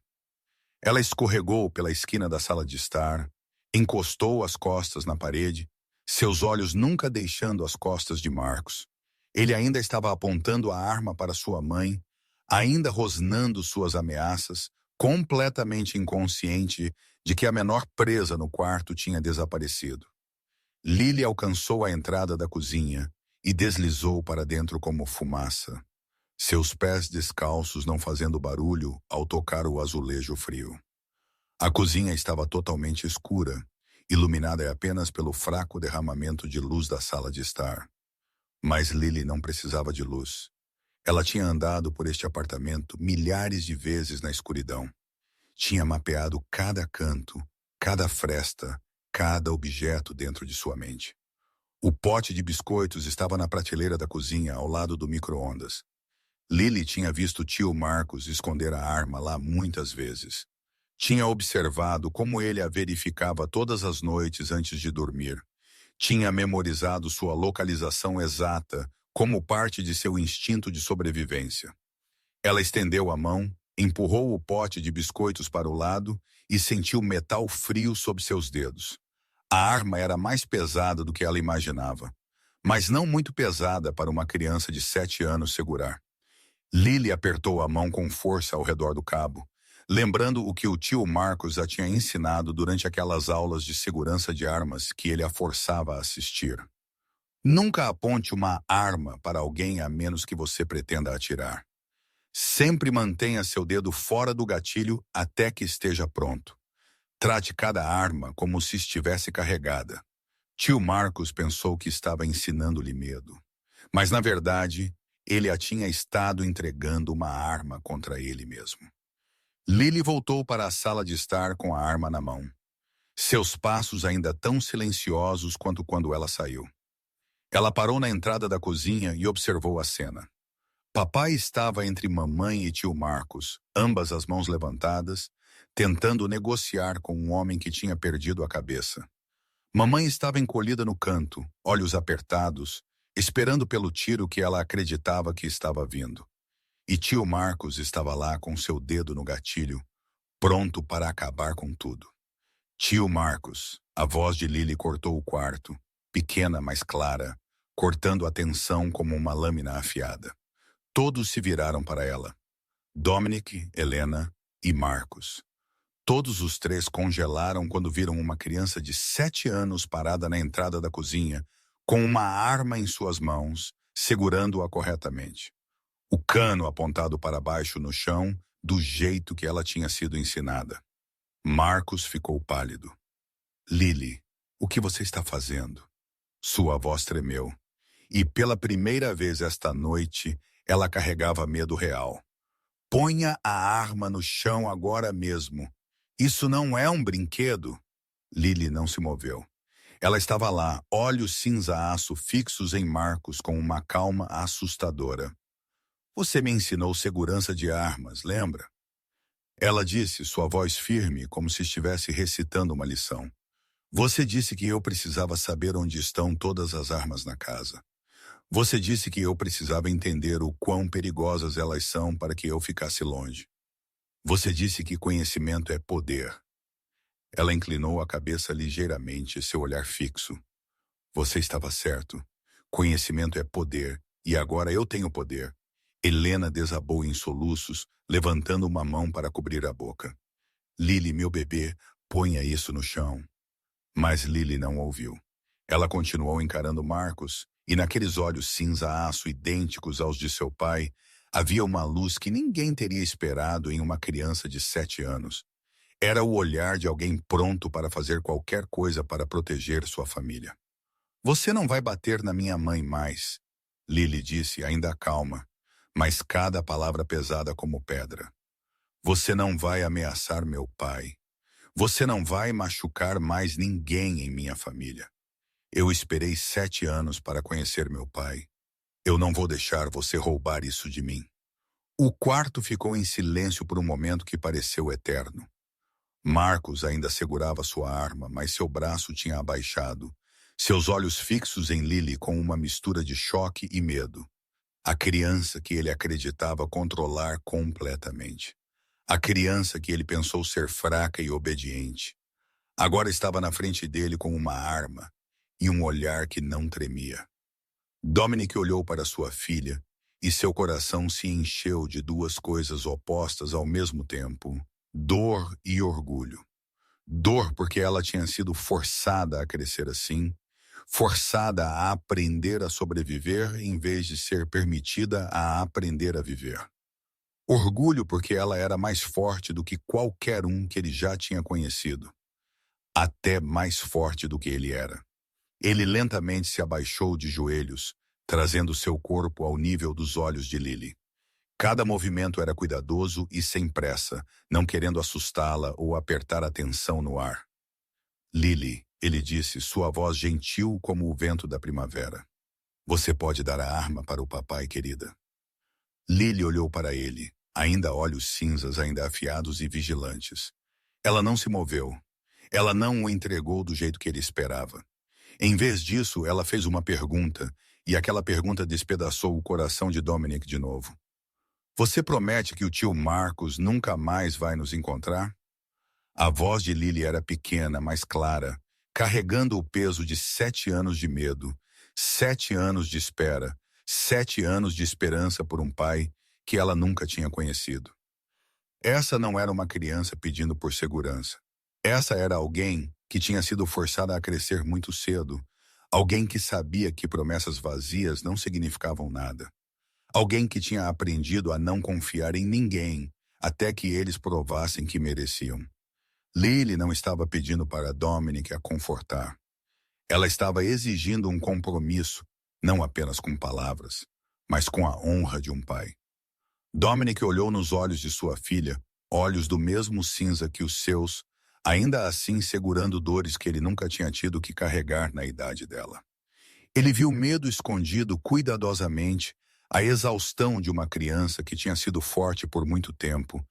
Ela escorregou pela esquina da sala de estar, encostou as costas na parede, seus olhos nunca deixando as costas de Marcos. Ele ainda estava apontando a arma para sua mãe, ainda rosnando suas ameaças, completamente inconsciente de que a menor presa no quarto tinha desaparecido. Lily alcançou a entrada da cozinha e deslizou para dentro como fumaça, seus pés descalços não fazendo barulho ao tocar o azulejo frio. A cozinha estava totalmente escura, iluminada apenas pelo fraco derramamento de luz da sala de estar. Mas Lily não precisava de luz. Ela tinha andado por este apartamento milhares de vezes na escuridão. Tinha mapeado cada canto, cada fresta, cada objeto dentro de sua mente. O pote de biscoitos estava na prateleira da cozinha, ao lado do micro-ondas. Lily tinha visto tio Marcos esconder a arma lá muitas vezes. Tinha observado como ele a verificava todas as noites antes de dormir. Tinha memorizado sua localização exata como parte de seu instinto de sobrevivência. Ela estendeu a mão, empurrou o pote de biscoitos para o lado e sentiu metal frio sob seus dedos. A arma era mais pesada do que ela imaginava, mas não muito pesada para uma criança de 7 anos segurar. Lily apertou a mão com força ao redor do cabo, lembrando o que o tio Marcos a tinha ensinado durante aquelas aulas de segurança de armas que ele a forçava a assistir. Nunca aponte uma arma para alguém a menos que você pretenda atirar. Sempre mantenha seu dedo fora do gatilho até que esteja pronto. Trate cada arma como se estivesse carregada. Tio Marcos pensou que estava ensinando-lhe medo, mas na verdade, ele a tinha estado entregando uma arma contra ele mesmo. Lily voltou para a sala de estar com a arma na mão. Seus passos ainda tão silenciosos quanto quando ela saiu. Ela parou na entrada da cozinha e observou a cena. Papai estava entre mamãe e tio Marcos, ambas as mãos levantadas, tentando negociar com um homem que tinha perdido a cabeça. Mamãe estava encolhida no canto, olhos apertados, esperando pelo tiro que ela acreditava que estava vindo. E tio Marcos estava lá com seu dedo no gatilho, pronto para acabar com tudo. Tio Marcos, a voz de Lily cortou o quarto, pequena, mas clara, cortando a tensão como uma lâmina afiada. Todos se viraram para ela. Dominic, Helena e Marcos. Todos os três congelaram quando viram uma criança de 7 anos parada na entrada da cozinha, com uma arma em suas mãos, segurando-a corretamente. O cano apontado para baixo no chão, do jeito que ela tinha sido ensinada. Marcos ficou pálido. Lily, o que você está fazendo? Sua voz tremeu. E pela primeira vez esta noite, ela carregava medo real. Ponha a arma no chão agora mesmo. Isso não é um brinquedo. Lily não se moveu. Ela estava lá, olhos cinza-aço fixos em Marcos com uma calma assustadora. Você me ensinou segurança de armas, lembra? Ela disse, sua voz firme, como se estivesse recitando uma lição. Você disse que eu precisava saber onde estão todas as armas na casa. Você disse que eu precisava entender o quão perigosas elas são para que eu ficasse longe. Você disse que conhecimento é poder. Ela inclinou a cabeça ligeiramente, seu olhar fixo. Você estava certo. Conhecimento é poder, e agora eu tenho poder. Helena desabou em soluços, levantando uma mão para cobrir a boca. Lily, meu bebê, ponha isso no chão. Mas Lily não ouviu. Ela continuou encarando Marcos, e naqueles olhos cinza-aço idênticos aos de seu pai, havia uma luz que ninguém teria esperado em uma criança de 7 anos. Era o olhar de alguém pronto para fazer qualquer coisa para proteger sua família. Você não vai bater na minha mãe mais, Lily disse, ainda calma, mas cada palavra pesada como pedra. Você não vai ameaçar meu pai. Você não vai machucar mais ninguém em minha família. Eu esperei 7 anos para conhecer meu pai. Eu não vou deixar você roubar isso de mim. O quarto ficou em silêncio por um momento que pareceu eterno. Marcos ainda segurava sua arma, mas seu braço tinha abaixado, seus olhos fixos em Lily com uma mistura de choque e medo. A criança que ele acreditava controlar completamente. A criança que ele pensou ser fraca e obediente. Agora estava na frente dele com uma arma e um olhar que não tremia. Dominic olhou para sua filha e seu coração se encheu de duas coisas opostas ao mesmo tempo: dor e orgulho. Dor porque ela tinha sido forçada a crescer assim. forçada a aprender a sobreviver em vez de ser permitida a aprender a viver. Orgulho porque ela era mais forte do que qualquer um que ele já tinha conhecido, até mais forte do que ele era. Ele lentamente se abaixou de joelhos, trazendo seu corpo ao nível dos olhos de Lily. Cada movimento era cuidadoso e sem pressa, não querendo assustá-la ou apertar a tensão no ar. Lily, ele disse, sua voz gentil como o vento da primavera. Você pode dar a arma para o papai, querida. Lily olhou para ele, ainda olhos cinzas, ainda afiados e vigilantes. Ela não se moveu. Ela não o entregou do jeito que ele esperava. Em vez disso, ela fez uma pergunta, e aquela pergunta despedaçou o coração de Dominic de novo. Você promete que o tio Marcos nunca mais vai nos encontrar? A voz de Lily era pequena, mas clara, carregando o peso de 7 anos de medo, 7 anos de espera, 7 anos de esperança por um pai que ela nunca tinha conhecido. Essa não era uma criança pedindo por segurança. Essa era alguém que tinha sido forçada a crescer muito cedo, alguém que sabia que promessas vazias não significavam nada. Alguém que tinha aprendido a não confiar em ninguém até que eles provassem que mereciam. Lily não estava pedindo para Dominic a confortar. Ela estava exigindo um compromisso, não apenas com palavras, mas com a honra de um pai. Dominic olhou nos olhos de sua filha, olhos do mesmo cinza que os seus, ainda assim segurando dores que ele nunca tinha tido que carregar na idade dela. Ele viu medo escondido cuidadosamente, a exaustão de uma criança que tinha sido forte por muito tempo,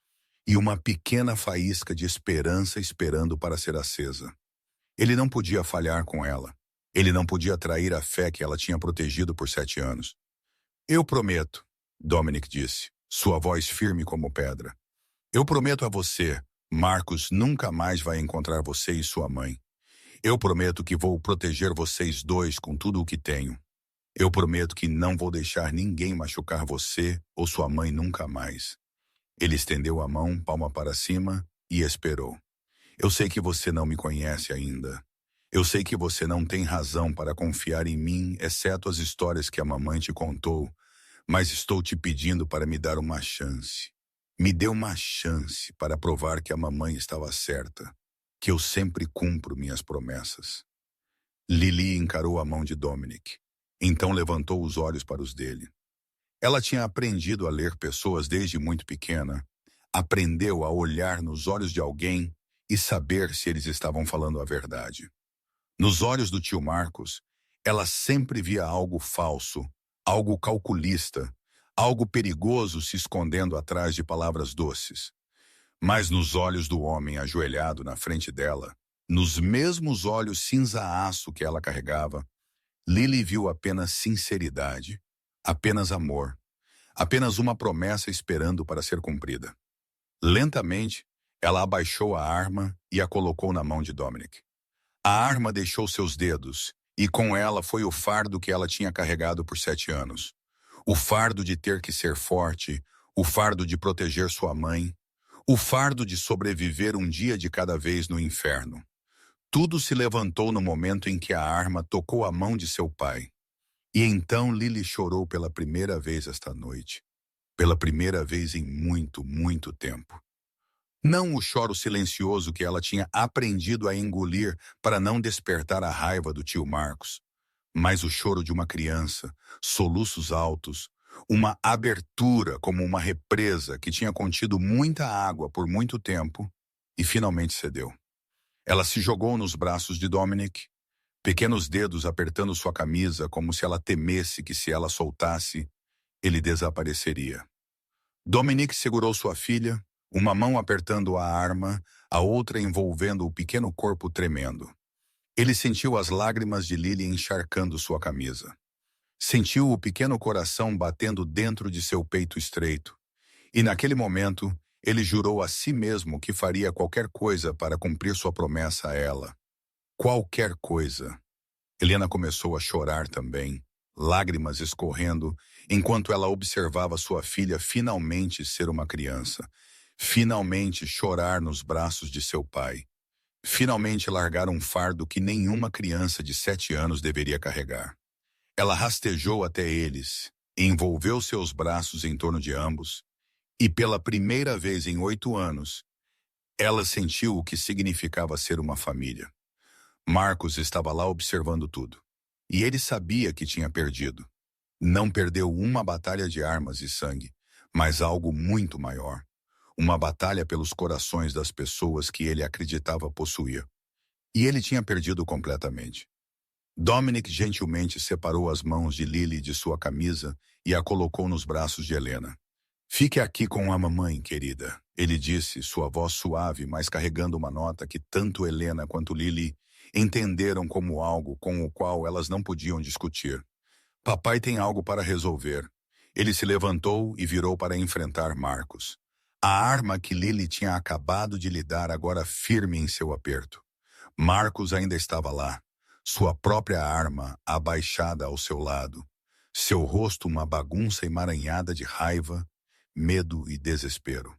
e uma pequena faísca de esperança esperando para ser acesa. Ele não podia falhar com ela. Ele não podia trair a fé que ela tinha protegido por 7 anos. Eu prometo, Dominic disse, sua voz firme como pedra. Eu prometo a você, Marcos nunca mais vai encontrar você e sua mãe. Eu prometo que vou proteger vocês dois com tudo o que tenho. Eu prometo que não vou deixar ninguém machucar você ou sua mãe nunca mais. Ele estendeu a mão, palma para cima, e esperou. Eu sei que você não me conhece ainda. Eu sei que você não tem razão para confiar em mim, exceto as histórias que a mamãe te contou, mas estou te pedindo para me dar uma chance. Me dê uma chance para provar que a mamãe estava certa, que eu sempre cumpro minhas promessas. Lily encarou a mão de Dominic. Então levantou os olhos para os dele. Ela tinha aprendido a ler pessoas desde muito pequena. Aprendeu a olhar nos olhos de alguém e saber se eles estavam falando a verdade. Nos olhos do tio Marcos, ela sempre via algo falso, algo calculista, algo perigoso se escondendo atrás de palavras doces. Mas nos olhos do homem ajoelhado na frente dela, nos mesmos olhos cinza-aço que ela carregava, Lily viu apenas sinceridade, apenas amor, apenas uma promessa esperando para ser cumprida. Lentamente, ela abaixou a arma e a colocou na mão de Dominic. A arma deixou seus dedos, e com ela foi o fardo que ela tinha carregado por 7 anos. O fardo de ter que ser forte, o fardo de proteger sua mãe, o fardo de sobreviver um dia de cada vez no inferno. Tudo se levantou no momento em que a arma tocou a mão de seu pai. E então Lily chorou pela primeira vez esta noite. Pela primeira vez em muito, muito tempo. Não o choro silencioso que ela tinha aprendido a engolir para não despertar a raiva do tio Marcos, mas o choro de uma criança, soluços altos, uma abertura como uma represa que tinha contido muita água por muito tempo e finalmente cedeu. Ela se jogou nos braços de Dominic, pequenos dedos apertando sua camisa como se ela temesse que se ela soltasse, ele desapareceria. Dominic segurou sua filha, uma mão apertando a arma, a outra envolvendo o pequeno corpo tremendo. Ele sentiu as lágrimas de Lily encharcando sua camisa. Sentiu o pequeno coração batendo dentro de seu peito estreito. E naquele momento, ele jurou a si mesmo que faria qualquer coisa para cumprir sua promessa a ela. Qualquer coisa. Helena começou a chorar também, lágrimas escorrendo, enquanto ela observava sua filha finalmente ser uma criança, finalmente chorar nos braços de seu pai. Finalmente largaram um fardo que nenhuma criança de 7 anos deveria carregar. Ela rastejou até eles, envolveu seus braços em torno de ambos, e pela primeira vez em 8 anos, ela sentiu o que significava ser uma família. Marcos estava lá observando tudo. E ele sabia que tinha perdido. Não perdeu uma batalha de armas e sangue, mas algo muito maior. Uma batalha pelos corações das pessoas que ele acreditava possuir. E ele tinha perdido completamente. Dominic gentilmente separou as mãos de Lily de sua camisa e a colocou nos braços de Helena. Fique aqui com a mamãe, querida, ele disse, sua voz suave, mas carregando uma nota que tanto Helena quanto Lily entenderam como algo com o qual elas não podiam discutir. Papai tem algo para resolver. Ele se levantou e virou para enfrentar Marcos. A arma que Lily tinha acabado de lhe dar agora firme em seu aperto. Marcos ainda estava lá, sua própria arma abaixada ao seu lado, seu rosto uma bagunça emaranhada de raiva, medo e desespero.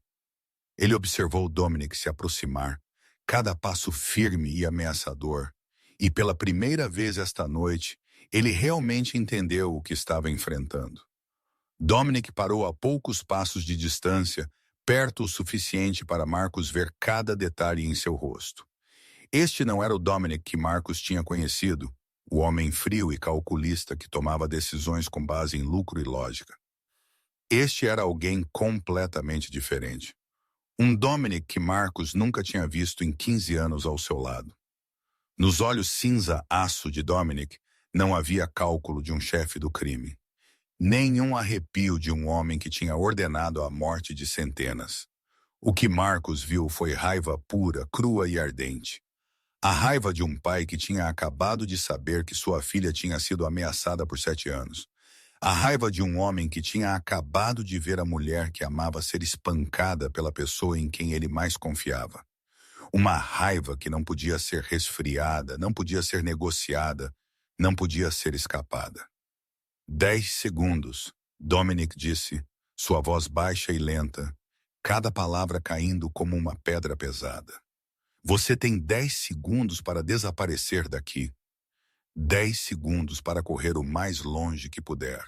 Ele observou Dominic se aproximar, cada passo firme e ameaçador, e pela primeira vez esta noite, ele realmente entendeu o que estava enfrentando. Dominic parou a poucos passos de distância, perto o suficiente para Marcos ver cada detalhe em seu rosto. Este não era o Dominic que Marcos tinha conhecido, o homem frio e calculista que tomava decisões com base em lucro e lógica. Este era alguém completamente diferente. Um Dominic que Marcos nunca tinha visto em 15 anos ao seu lado. Nos olhos cinza-aço de Dominic, não havia cálculo de um chefe do crime. Nenhum arrepio de um homem que tinha ordenado a morte de centenas. O que Marcos viu foi raiva pura, crua e ardente. A raiva de um pai que tinha acabado de saber que sua filha tinha sido ameaçada por 7 anos. A raiva de um homem que tinha acabado de ver a mulher que amava ser espancada pela pessoa em quem ele mais confiava. Uma raiva que não podia ser resfriada, não podia ser negociada, não podia ser escapada. 10 segundos, Dominic disse, sua voz baixa e lenta, cada palavra caindo como uma pedra pesada. Você tem 10 segundos para desaparecer daqui. 10 segundos para correr o mais longe que puder.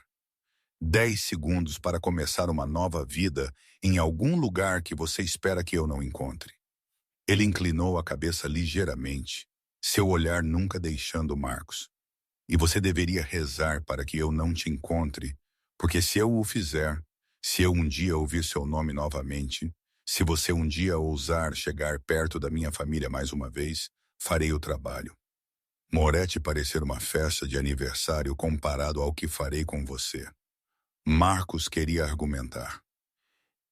10 segundos para começar uma nova vida em algum lugar que você espera que eu não encontre. Ele inclinou a cabeça ligeiramente, seu olhar nunca deixando Marcos. E você deveria rezar para que eu não te encontre, porque se eu o fizer, se eu um dia ouvir seu nome novamente, se você um dia ousar chegar perto da minha família mais uma vez, farei o trabalho. Moretti parecer uma festa de aniversário comparado ao que farei com você. Marcos queria argumentar.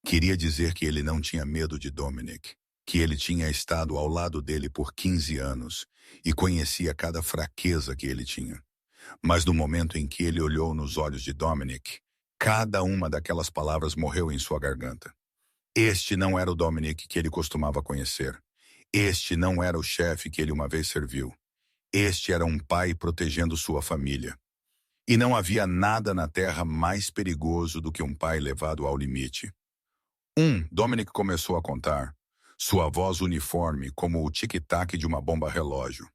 Queria dizer que ele não tinha medo de Dominic, que ele tinha estado ao lado dele por 15 anos e conhecia cada fraqueza que ele tinha. Mas no momento em que ele olhou nos olhos de Dominic, cada uma daquelas palavras morreu em sua garganta. Este não era o Dominic que ele costumava conhecer. Este não era o chefe que ele uma vez serviu. Este era um pai protegendo sua família. E não havia nada na terra mais perigoso do que um pai levado ao limite. Dominic começou a contar, sua voz uniforme como o tic-tac de uma bomba relógio.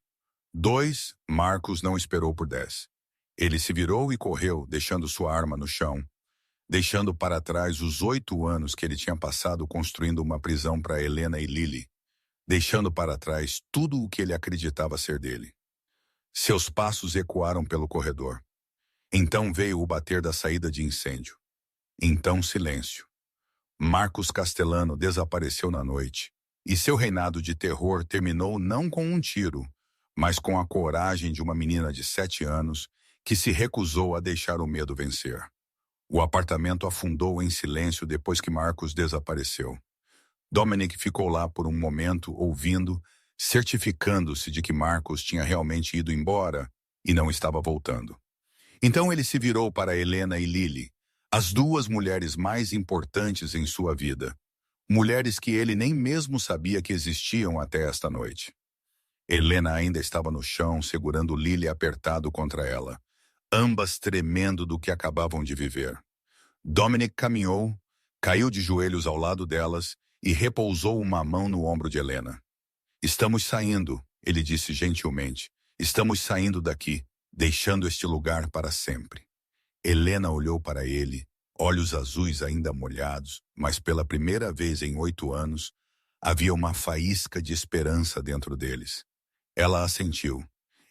2, Marcos não esperou por 10. Ele se virou e correu, deixando sua arma no chão, deixando para trás os 8 anos que ele tinha passado construindo uma prisão para Helena e Lily, deixando para trás tudo o que ele acreditava ser dele. Seus passos ecoaram pelo corredor. Então veio o bater da saída de incêndio. Então silêncio. Marcos Castellano desapareceu na noite, e seu reinado de terror terminou não com um tiro, mas com a coragem de uma menina de 7 anos que se recusou a deixar o medo vencer. O apartamento afundou em silêncio depois que Marcos desapareceu. Dominic ficou lá por um momento, ouvindo, certificando-se de que Marcos tinha realmente ido embora e não estava voltando. Então ele se virou para Helena e Lily, as 2 mulheres mais importantes em sua vida, mulheres que ele nem mesmo sabia que existiam até esta noite. Helena ainda estava no chão, segurando Lily apertado contra ela, ambas tremendo do que acabavam de viver. Dominic caminhou, caiu de joelhos ao lado delas e repousou uma mão no ombro de Helena. Estamos saindo, ele disse gentilmente. Estamos saindo daqui, deixando este lugar para sempre. Helena olhou para ele, olhos azuis ainda molhados, mas pela primeira vez em 8 anos, havia uma faísca de esperança dentro deles. Ela assentiu.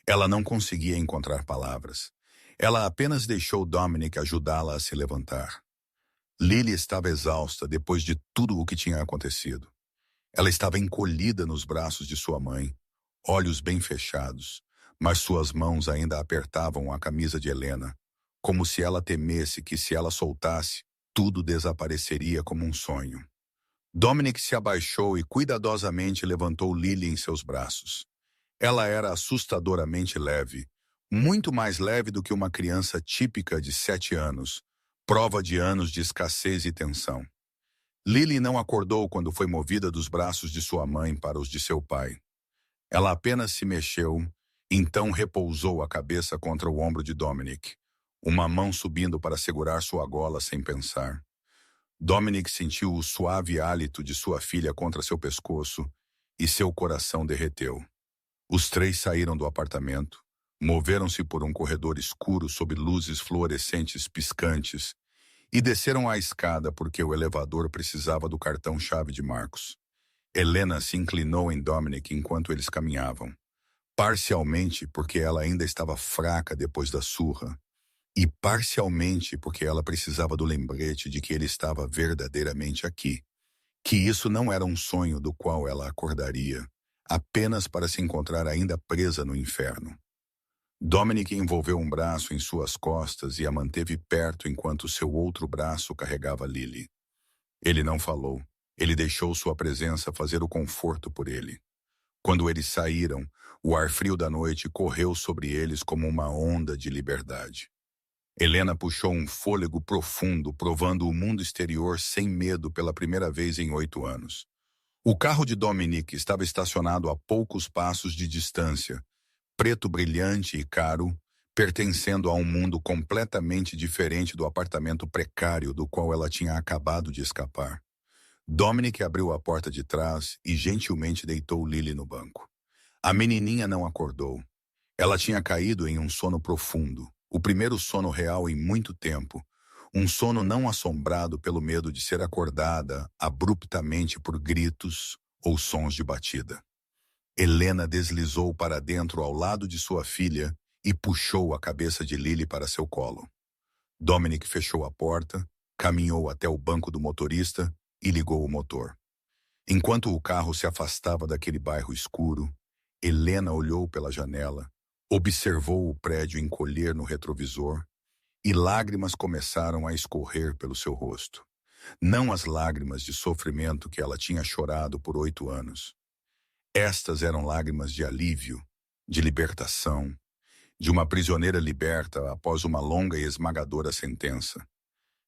Ela não conseguia encontrar palavras. Ela apenas deixou Dominic ajudá-la a se levantar. Lily estava exausta depois de tudo o que tinha acontecido. Ela estava encolhida nos braços de sua mãe, olhos bem fechados, mas suas mãos ainda apertavam a camisa de Helena, como se ela temesse que se ela soltasse, tudo desapareceria como um sonho. Dominic se abaixou e cuidadosamente levantou Lily em seus braços. Ela era assustadoramente leve, muito mais leve do que uma criança típica de 7 anos, prova de anos de escassez e tensão. Lily não acordou quando foi movida dos braços de sua mãe para os de seu pai. Ela apenas se mexeu, então repousou a cabeça contra o ombro de Dominic, uma mão subindo para segurar sua gola sem pensar. Dominic sentiu o suave hálito de sua filha contra seu pescoço e seu coração derreteu. Os 3 saíram do apartamento, moveram-se por um corredor escuro sob luzes fluorescentes piscantes e desceram a escada porque o elevador precisava do cartão-chave de Marcos. Helena se inclinou em Dominic enquanto eles caminhavam, parcialmente porque ela ainda estava fraca depois da surra, e parcialmente porque ela precisava do lembrete de que ele estava verdadeiramente aqui, que isso não era um sonho do qual ela acordaria, apenas para se encontrar ainda presa no inferno. Dominic envolveu um braço em suas costas e a manteve perto enquanto seu outro braço carregava Lily. Ele não falou. Ele deixou sua presença fazer o conforto por ele. Quando eles saíram, o ar frio da noite correu sobre eles como uma onda de liberdade. Helena puxou um fôlego profundo, provando o mundo exterior sem medo pela primeira vez em 8 anos. O carro de Dominic estava estacionado a poucos passos de distância, preto brilhante e caro, pertencendo a um mundo completamente diferente do apartamento precário do qual ela tinha acabado de escapar. Dominic abriu a porta de trás e gentilmente deitou Lily no banco. A menininha não acordou. Ela tinha caído em um sono profundo, o primeiro sono real em muito tempo, um sono não assombrado pelo medo de ser acordada abruptamente por gritos ou sons de batida. Helena deslizou para dentro ao lado de sua filha e puxou a cabeça de Lily para seu colo. Dominic fechou a porta, caminhou até o banco do motorista e ligou o motor. Enquanto o carro se afastava daquele bairro escuro, Helena olhou pela janela, observou o prédio encolher no retrovisor e lágrimas começaram a escorrer pelo seu rosto. Não as lágrimas de sofrimento que ela tinha chorado por 8 anos. Estas eram lágrimas de alívio, de libertação, de uma prisioneira liberta após uma longa e esmagadora sentença.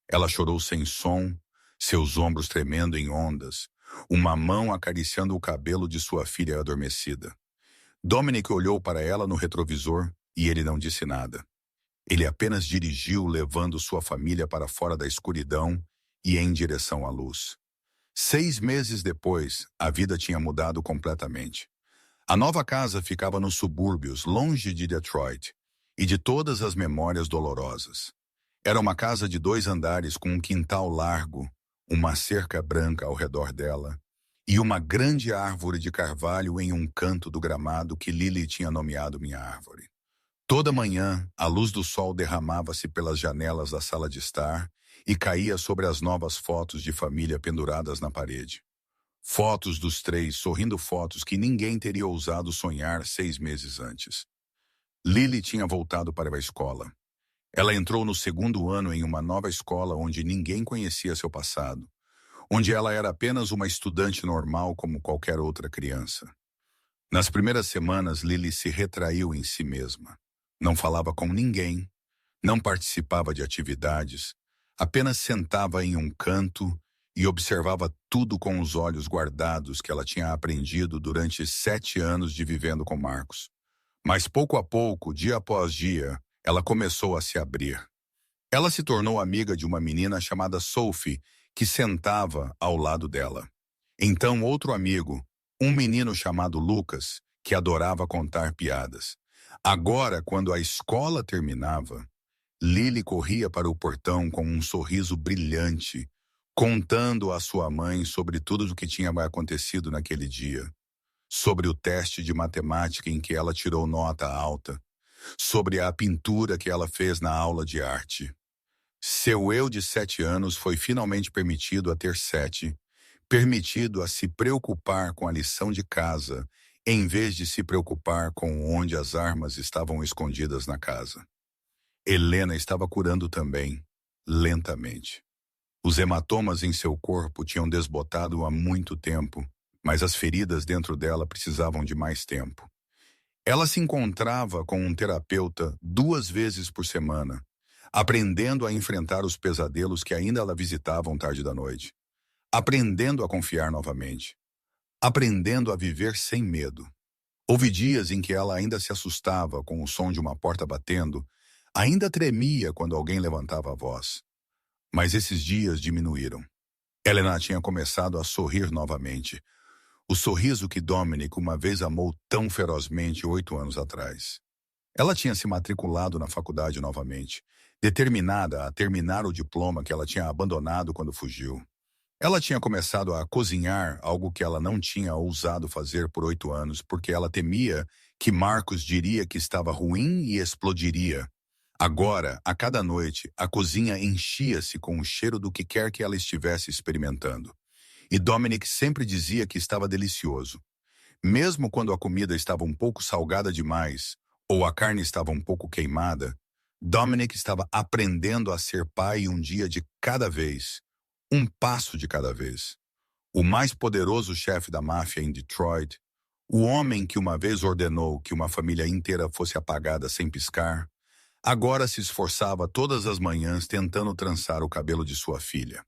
Ela chorou sem som, seus ombros tremendo em ondas, uma mão acariciando o cabelo de sua filha adormecida. Dominic olhou para ela no retrovisor e ele não disse nada. Ele apenas dirigiu, levando sua família para fora da escuridão e em direção à luz. 6 meses depois, a vida tinha mudado completamente. A nova casa ficava nos subúrbios, longe de Detroit, e de todas as memórias dolorosas. Era uma casa de 2 andares com um quintal largo, uma cerca branca ao redor dela, e uma grande árvore de carvalho em um canto do gramado que Lily tinha nomeado minha árvore. Toda manhã, a luz do sol derramava-se pelas janelas da sala de estar e caía sobre as novas fotos de família penduradas na parede. Fotos dos 3 sorrindo, fotos que ninguém teria ousado sonhar 6 meses antes. Lily tinha voltado para a escola. Ela entrou no 2º ano em uma nova escola onde ninguém conhecia seu passado, onde ela era apenas uma estudante normal como qualquer outra criança. Nas primeiras semanas, Lily se retraiu em si mesma. Não falava com ninguém, não participava de atividades, apenas sentava em um canto e observava tudo com os olhos guardados que ela tinha aprendido durante 7 anos de vivendo com Marcos. Mas pouco a pouco, dia após dia, ela começou a se abrir. Ela se tornou amiga de uma menina chamada Sophie, que sentava ao lado dela. Então outro amigo, Um menino chamado Lucas, que adorava contar piadas. Agora, quando a escola terminava, Lily corria para o portão com um sorriso brilhante, contando à sua mãe sobre tudo o que tinha acontecido naquele dia. Sobre o teste de matemática em que ela tirou nota alta, sobre a pintura que ela fez na aula de arte. Seu eu de 7 anos foi finalmente permitido a ter 7, permitido a se preocupar com a lição de casa, em vez de se preocupar com onde as armas estavam escondidas na casa. Helena estava curando também, lentamente. Os hematomas em seu corpo tinham desbotado há muito tempo, mas as feridas dentro dela precisavam de mais tempo. Ela se encontrava com um terapeuta 2 vezes por semana, aprendendo a enfrentar os pesadelos que ainda a visitavam tarde da noite, aprendendo a confiar novamente, aprendendo a viver sem medo. Houve dias em que ela ainda se assustava com o som de uma porta batendo, ainda tremia quando alguém levantava a voz. Mas esses dias diminuíram. Helena tinha começado a sorrir novamente. O sorriso que Dominic uma vez amou tão ferozmente 8 anos atrás. Ela tinha se matriculado na faculdade novamente, determinada a terminar o diploma que ela tinha abandonado quando fugiu. Ela tinha começado a cozinhar, algo que ela não tinha ousado fazer por 8 anos, porque ela temia que Marcos diria que estava ruim e explodiria. Agora, a cada noite, a cozinha enchia-se com o cheiro do que quer que ela estivesse experimentando. E Dominic sempre dizia que estava delicioso. Mesmo quando a comida estava um pouco salgada demais, ou a carne estava um pouco queimada, Dominic estava aprendendo a ser pai um dia de cada vez, um passo de cada vez. O mais poderoso chefe da máfia em Detroit, o homem que uma vez ordenou que uma família inteira fosse apagada sem piscar, agora se esforçava todas as manhãs tentando trançar o cabelo de sua filha.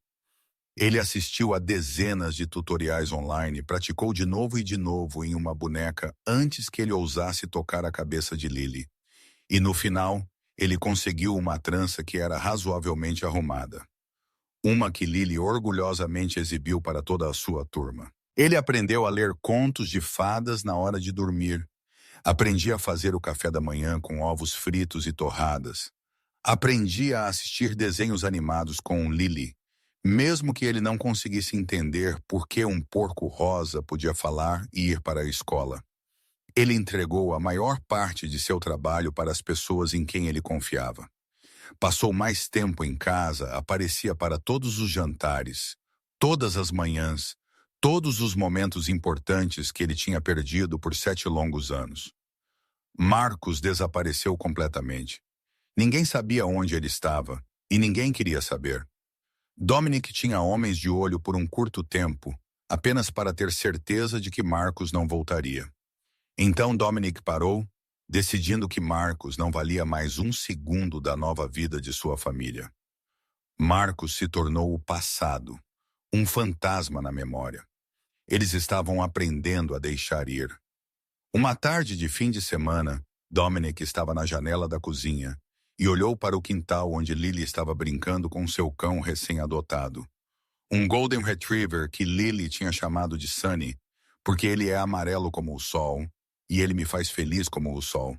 Ele assistiu a dezenas de tutoriais online, praticou de novo e de novo em uma boneca antes que ele ousasse tocar a cabeça de Lily. E no final, ele conseguiu uma trança que era razoavelmente arrumada. Uma que Lily orgulhosamente exibiu para toda a sua turma. Ele aprendeu a ler contos de fadas na hora de dormir. Aprendia a fazer o café da manhã com ovos fritos e torradas. Aprendia a assistir desenhos animados com Lily, mesmo que ele não conseguisse entender por que um porco rosa podia falar e ir para a escola. Ele entregou a maior parte de seu trabalho para as pessoas em quem ele confiava. Passou mais tempo em casa, aparecia para todos os jantares, todas as manhãs, todos os momentos importantes que ele tinha perdido por 7 longos anos. Marcos desapareceu completamente. Ninguém sabia onde ele estava, e ninguém queria saber. Dominic tinha homens de olho por um curto tempo, apenas para ter certeza de que Marcos não voltaria. Então Dominic parou, decidindo que Marcos não valia mais um segundo da nova vida de sua família. Marcos se tornou o passado, um fantasma na memória. Eles estavam aprendendo a deixar ir. Uma tarde de fim de semana, Dominic estava na janela da cozinha e olhou para o quintal onde Lily estava brincando com seu cão recém-adotado. Um Golden Retriever que Lily tinha chamado de Sunny, porque ele é amarelo como o sol, e ele me faz feliz como o sol.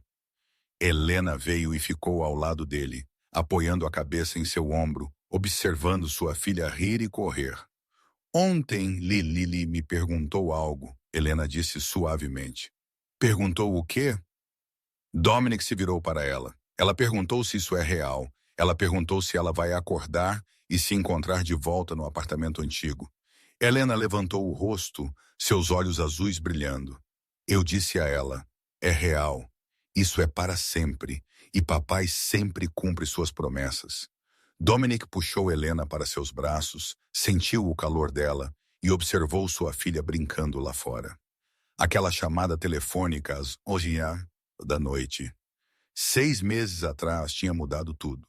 Helena veio e ficou ao lado dele, apoiando a cabeça em seu ombro, observando sua filha rir e correr. Ontem Lily me perguntou algo, Helena disse suavemente. Perguntou o quê? Dominic se virou para ela. Ela perguntou se isso é real. Ela perguntou se ela vai acordar e se encontrar de volta no apartamento antigo. Helena levantou o rosto, seus olhos azuis brilhando. Eu disse a ela, é real. Isso é para sempre, e papai sempre cumpre suas promessas. Dominic puxou Helena para seus braços, sentiu o calor dela e observou sua filha brincando lá fora. Aquela chamada telefônica às 11 da noite. 6 meses atrás tinha mudado tudo.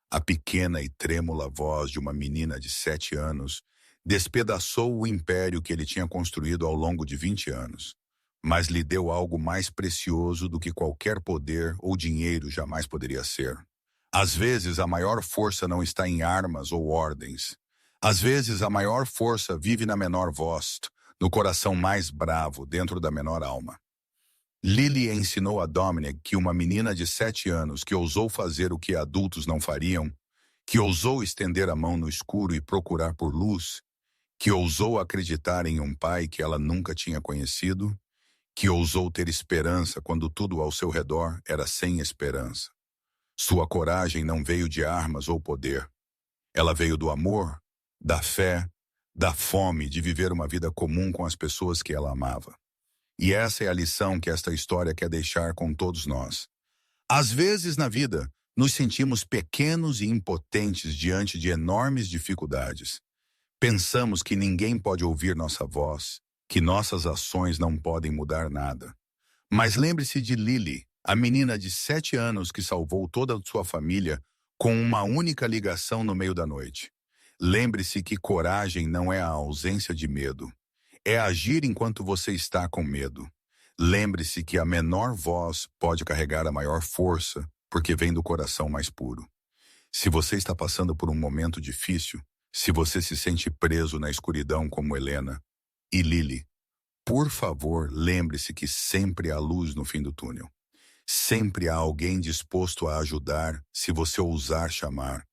A pequena e trêmula voz de uma menina de 7 anos despedaçou o império que ele tinha construído ao longo de 20 anos, mas lhe deu algo mais precioso do que qualquer poder ou dinheiro jamais poderia ser. Às vezes, a maior força não está em armas ou ordens. Às vezes, a maior força vive na menor voz, no coração mais bravo, dentro da menor alma. Lily ensinou a Dominic que uma menina de 7 anos que ousou fazer o que adultos não fariam, que ousou estender a mão no escuro e procurar por luz, que ousou acreditar em um pai que ela nunca tinha conhecido, que ousou ter esperança quando tudo ao seu redor era sem esperança. Sua coragem não veio de armas ou poder. Ela veio do amor, da fé, da fome de viver uma vida comum com as pessoas que ela amava. E essa é a lição que esta história quer deixar com todos nós. Às vezes na vida, nos sentimos pequenos e impotentes diante de enormes dificuldades. Pensamos que ninguém pode ouvir nossa voz, que nossas ações não podem mudar nada. Mas lembre-se de Lily, a menina de 7 anos que salvou toda a sua família com uma única ligação no meio da noite. Lembre-se que coragem não é a ausência de medo. É agir enquanto você está com medo. Lembre-se que a menor voz pode carregar a maior força, porque vem do coração mais puro. Se você está passando por um momento difícil, se você se sente preso na escuridão como Helena e Lily, por favor, lembre-se que sempre há luz no fim do túnel. Sempre há alguém disposto a ajudar se você ousar chamar.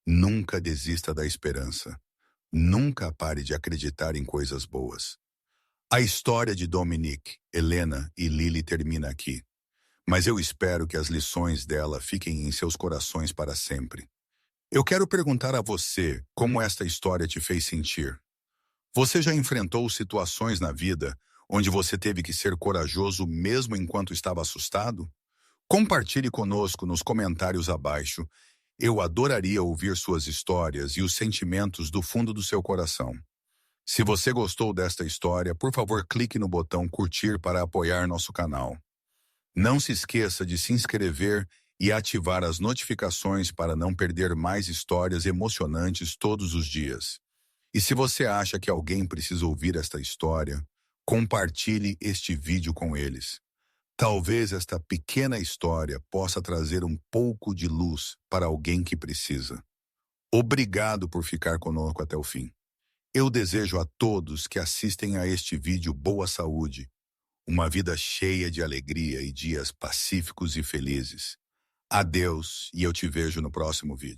Nunca desista da esperança. Nunca pare de acreditar em coisas boas. A história de Dominic, Helena e Lily termina aqui. Mas eu espero que as lições dela fiquem em seus corações para sempre. Eu quero perguntar a você como esta história te fez sentir. Você já enfrentou situações na vida onde você teve que ser corajoso mesmo enquanto estava assustado? Compartilhe conosco nos comentários abaixo. Eu adoraria ouvir suas histórias e os sentimentos do fundo do seu coração. Se você gostou desta história, por favor, clique no botão curtir para apoiar nosso canal. Não se esqueça de se inscrever e ativar as notificações para não perder mais histórias emocionantes todos os dias. E se você acha que alguém precisa ouvir esta história, compartilhe este vídeo com eles. Talvez esta pequena história possa trazer um pouco de luz para alguém que precisa. Obrigado por ficar conosco até o fim. Eu desejo a todos que assistem a este vídeo boa saúde, uma vida cheia de alegria e dias pacíficos e felizes. Adeus e eu te vejo no próximo vídeo.